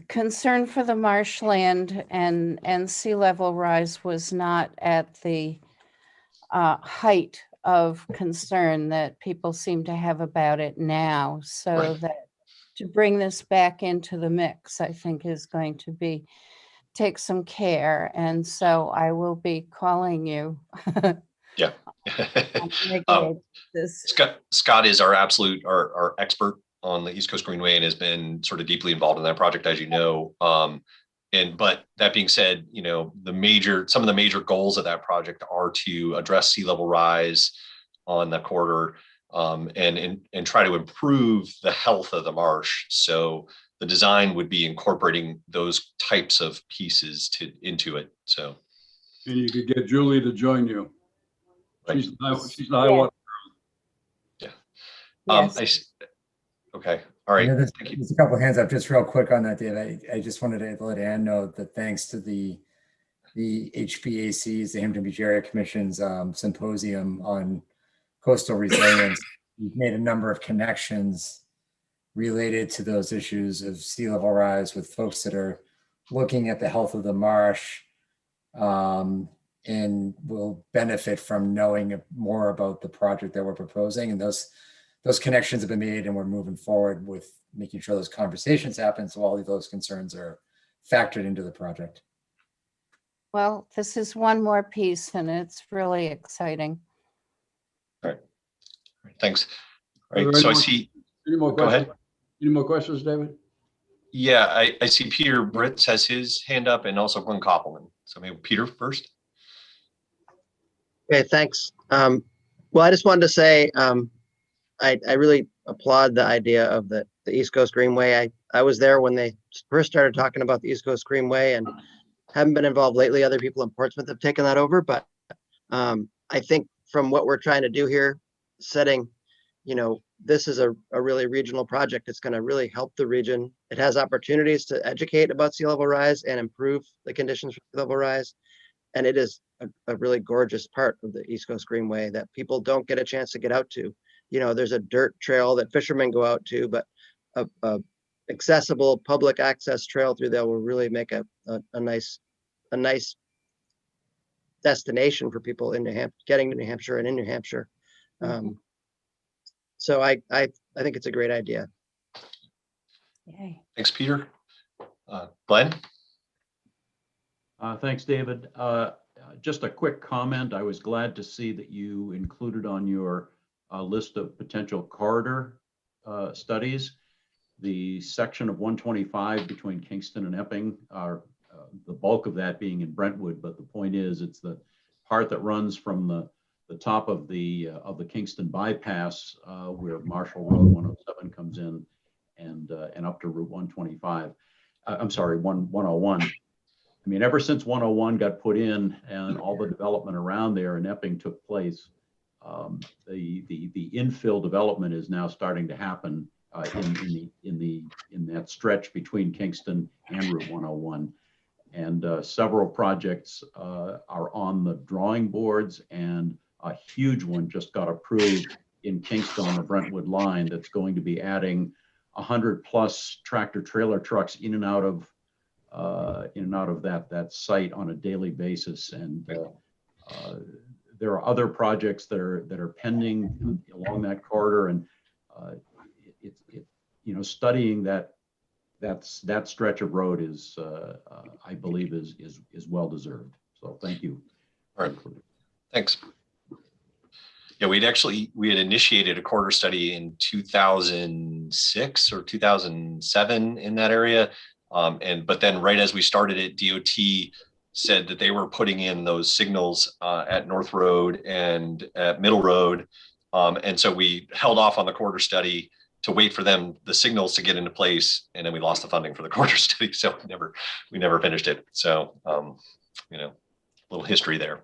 concern for the marshland and sea level rise was not at the height of concern that people seem to have about it now. So
Right.
that to bring this back into the mix, I think is going to take some care. And so I will be calling you.
Yeah.
This.
Scott is our expert on the East Coast Greenway and has been sort of deeply involved in that project, as you know. But that being said, some of the major goals of that project are to address sea level rise on the corridor and try to improve the health of the marsh. So the design would be incorporating those types of pieces into it. So,
and you could get Julie to join you.
Right.
She's the high water.
Yeah.
Yes.
Okay. All right.
Thank you. There's a couple of hands up just real quick on that, Dave. I just wanted to let Ann know that thanks to the HBAC's, the Hampton Beach Area Commission's symposium on coastal resilience, we've made a number of connections related to those issues of sea level rise with folks that are looking at the health of the marsh and will benefit from knowing more about the project that we're proposing. And those connections have been made, and we're moving forward with making sure those conversations happen so all of those concerns are factored into the project.
Well, this is one more piece and it's really exciting.
All right. Thanks. All right. So I see.
Any more
Go
questions?
ahead.
Any more questions, David?
Yeah, I see Peter Britz has his hand up, and also Glenn Koppelman. So maybe Peter first.
Okay, thanks. Well, I just wanted to say I really applaud the idea of the East Coast Greenway. I was there when they first started talking about the East Coast Greenway, and haven't been involved lately. Other people in Portsmouth have taken that over, but I think from what we're trying to do here, setting, this is a really regional project. It's going to really help the region. It has opportunities to educate about sea level rise and improve the conditions for sea level rise. And it is a really gorgeous part of the East Coast Greenway that people don't get a chance to get out to. There's a dirt trail that fishermen go out to, but a accessible public access trail through there will really make a nice destination for people in New Hampshire, getting to New Hampshire and in New Hampshire. So I think it's a great idea.
Yay.
Thanks, Peter. Glenn?
Thanks, David. Just a quick comment. I was glad to see that you included on your list of potential corridor studies the section of 125 between Kingston and Epping, are the bulk of that being in Brentwood. But the point is, it's the part that runs from the top of the Kingston bypass where Marshall Road 107 comes in and up to Route 125. I'm sorry, 101. I mean, ever since 101 got put in and all the development around there in Epping took place, the infill development is now starting to happen in that stretch between Kingston and Route 101. And several projects are on the drawing boards, and a huge one just got approved in Kingston on the Brentwood line that's going to be adding 100+ tractor trailer trucks in and out of that site on a daily basis. And there are other projects that are pending along that corridor, and studying that stretch of road is I believe is well deserved. So thank you.
All right, thanks. Yeah, we had initiated a corridor study in 2006 or 2007 in that area. But then right as we started it, DOT said that they were putting in those signals at North Road and at Middle Road. And so we held off on the corridor study to wait for the signals to get into place. And then we lost the funding for the corridor study. So we never finished it. So, little history there.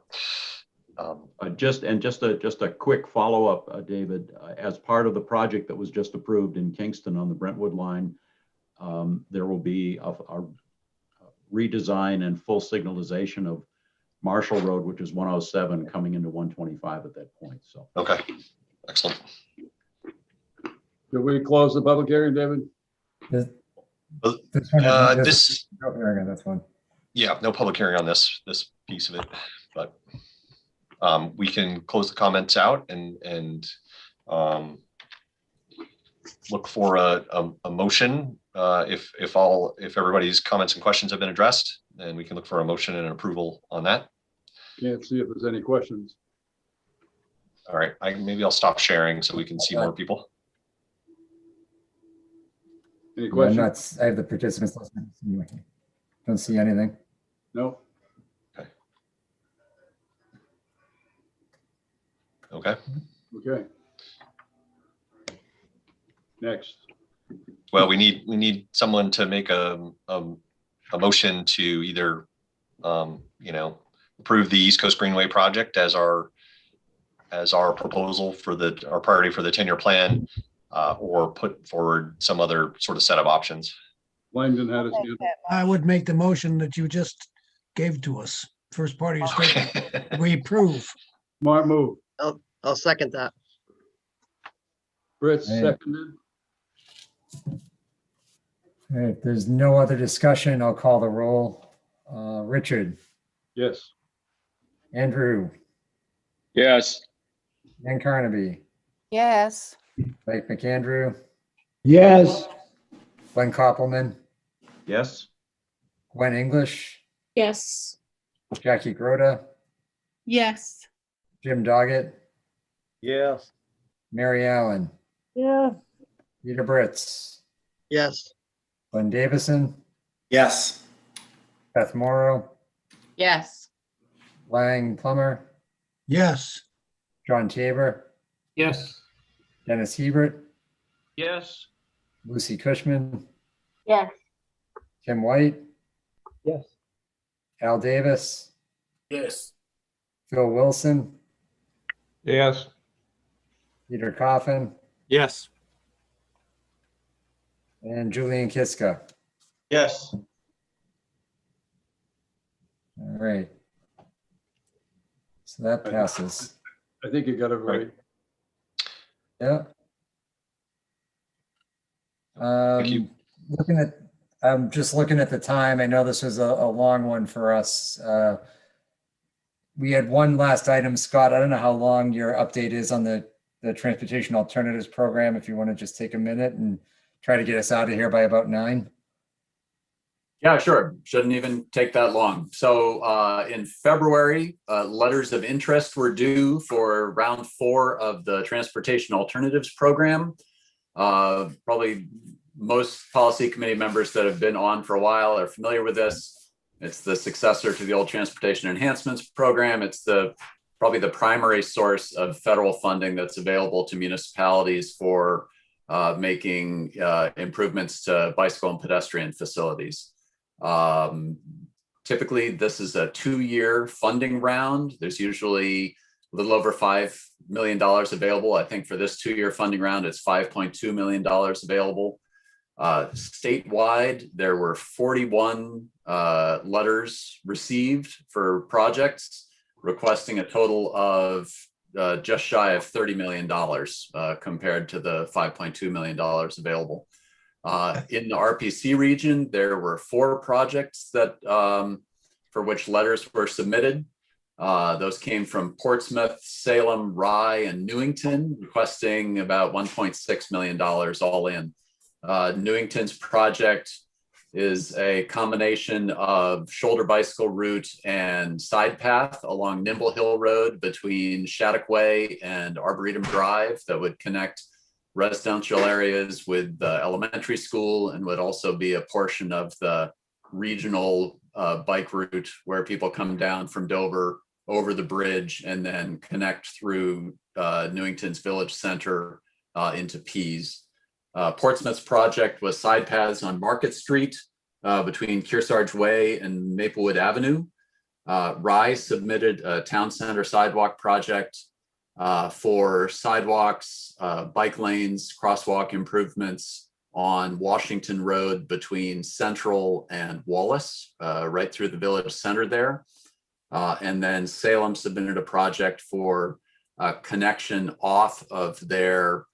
Just a quick follow-up, David, as part of the project that was just approved in Kingston on the Brentwood line, there will be a redesign and full signalization of Marshall Road, which is 107, coming into 125 at that point. So
okay, excellent.
Did we close the public hearing, David?
This that's one.
Yeah, no public hearing on this piece of it, but we can close the comments out and look for a motion. If everybody's comments and questions have been addressed, then we can look for a motion and an approval on that.
Can't see if there's any questions.
All right, maybe I'll stop sharing so we can see more people.
Any questions?
I have the participants listed. Don't see anything.
No.
Okay.
Okay. Next.
Well, we need someone to make a motion to either approve the East Coast Greenway project as our proposal for our priority for the 10-year plan, or put forward some other sort of set of options.
Langdon had his hand.
I would make the motion that you just gave to us. First part of your statement. We approve.
Mark move.
I'll second that.
Fritz seconded.
All right, if there's no other discussion, I'll call the roll. Richard.
Yes.
Andrew.
Yes.
Ann Carnaby.
Yes.
Blake McAndrew.
Yes.
Glenn Koppelman.
yes.
Gwen English.
Yes.
Jackie Grota.
Yes.
Jim Doggett.
Yes.
Mary Allen.
Yeah.
Peter Britz.
Yes.
Glenn Davison.
Yes.
Beth Morrow.
Yes.
Lang Plummer.
Yes.
John Tabor.
Yes.
Dennis Hebert.
Yes.
Lucy Cushman.
Yes.
Tim White.
Yes.
Al Davis,
Yes.
Phil Wilson,
Yes.
Peter Coffin,
Yes.
and Julian Kiska.
Yes.
All right. So that passes.
I think you got it right.
Yeah.
Thank you.
I'm just looking at the time. I know this was a long one for us. We had one last item, Scott. I don't know how long your update is on the Transportation Alternatives Program. If you want to just take a minute and try to get us out of here by about 9.
Yeah, sure. Shouldn't even take that long. So in February, letters of interest were due for round 4 of the Transportation Alternatives Program. Probably most policy committee members that have been on for a while are familiar with this. It's the successor to the old Transportation Enhancements Program. It's probably the primary source of federal funding that's available to municipalities for making improvements to bicycle and pedestrian facilities. Typically, this is a 2-year funding round. There's usually a little over $5 million available. I think for this 2-year funding round, it's $5.2 million available. Statewide, there were 41 letters received for projects requesting a total of just shy of $30 million compared to the $5.2 million available. In the RPC region, there were 4 projects that for which letters were submitted. Those came from Portsmouth, Salem, Rye, and Newington, requesting about $1.6 million all in. Newington's project is a combination of shoulder bicycle route and side path along Nimble Hill Road between Shattuck Way and Arboretum Drive that would connect residential areas with the elementary school and would also be a portion of the regional bike route where people come down from Dover over the bridge and then connect through Newington's village center into Pease. Portsmouth's project was side paths on Market Street between Kearsarge Way and Maplewood Avenue. Rye submitted a town center sidewalk project for sidewalks, bike lanes, crosswalk improvements on Washington Road between Central and Wallace, right through the village center there. And then Salem submitted a project for a connection off of their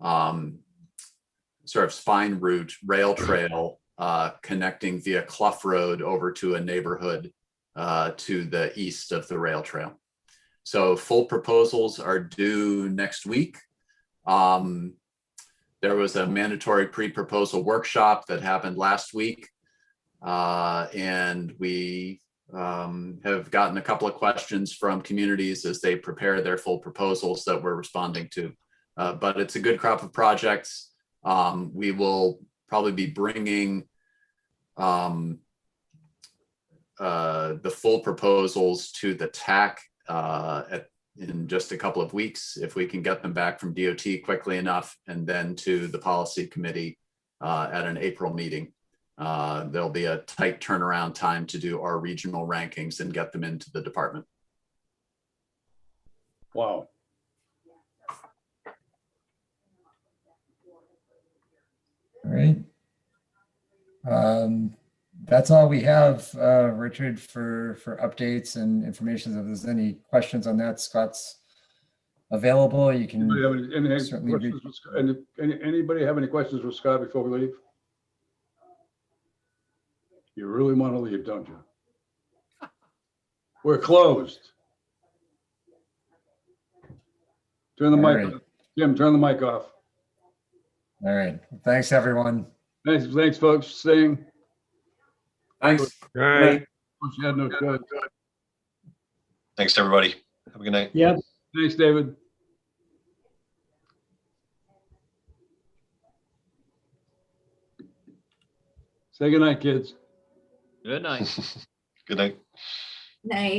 sort of spine route rail trail connecting via Clough Road over to a neighborhood to the east of the rail trail. So full proposals are due next week. There was a mandatory pre-proposal workshop that happened last week. And we have gotten a couple of questions from communities as they prepare their full proposals that we're responding to. But it's a good crop of projects. We will probably be bringing the full proposals to the TAC in just a couple of weeks, if we can get them back from DOT quickly enough, and then to the policy committee at an April meeting. There'll be a tight turnaround time to do our regional rankings and get them into the department.
Wow.
All right. That's all we have, Richard, for updates and information. If there's any questions on that, Scott's available. You can certainly
anybody have any questions for Scott before we leave? You really want to leave, don't you? We're closed. Turn the mic off. Jim, turn the mic off.
All right. Thanks, everyone.
Thanks, folks, for staying.
Thanks.
Good night. Good.
Thanks, everybody. Have a good night.
Yep.
Thanks, David. Say good night, kids.
Good night.
Good night.
Night.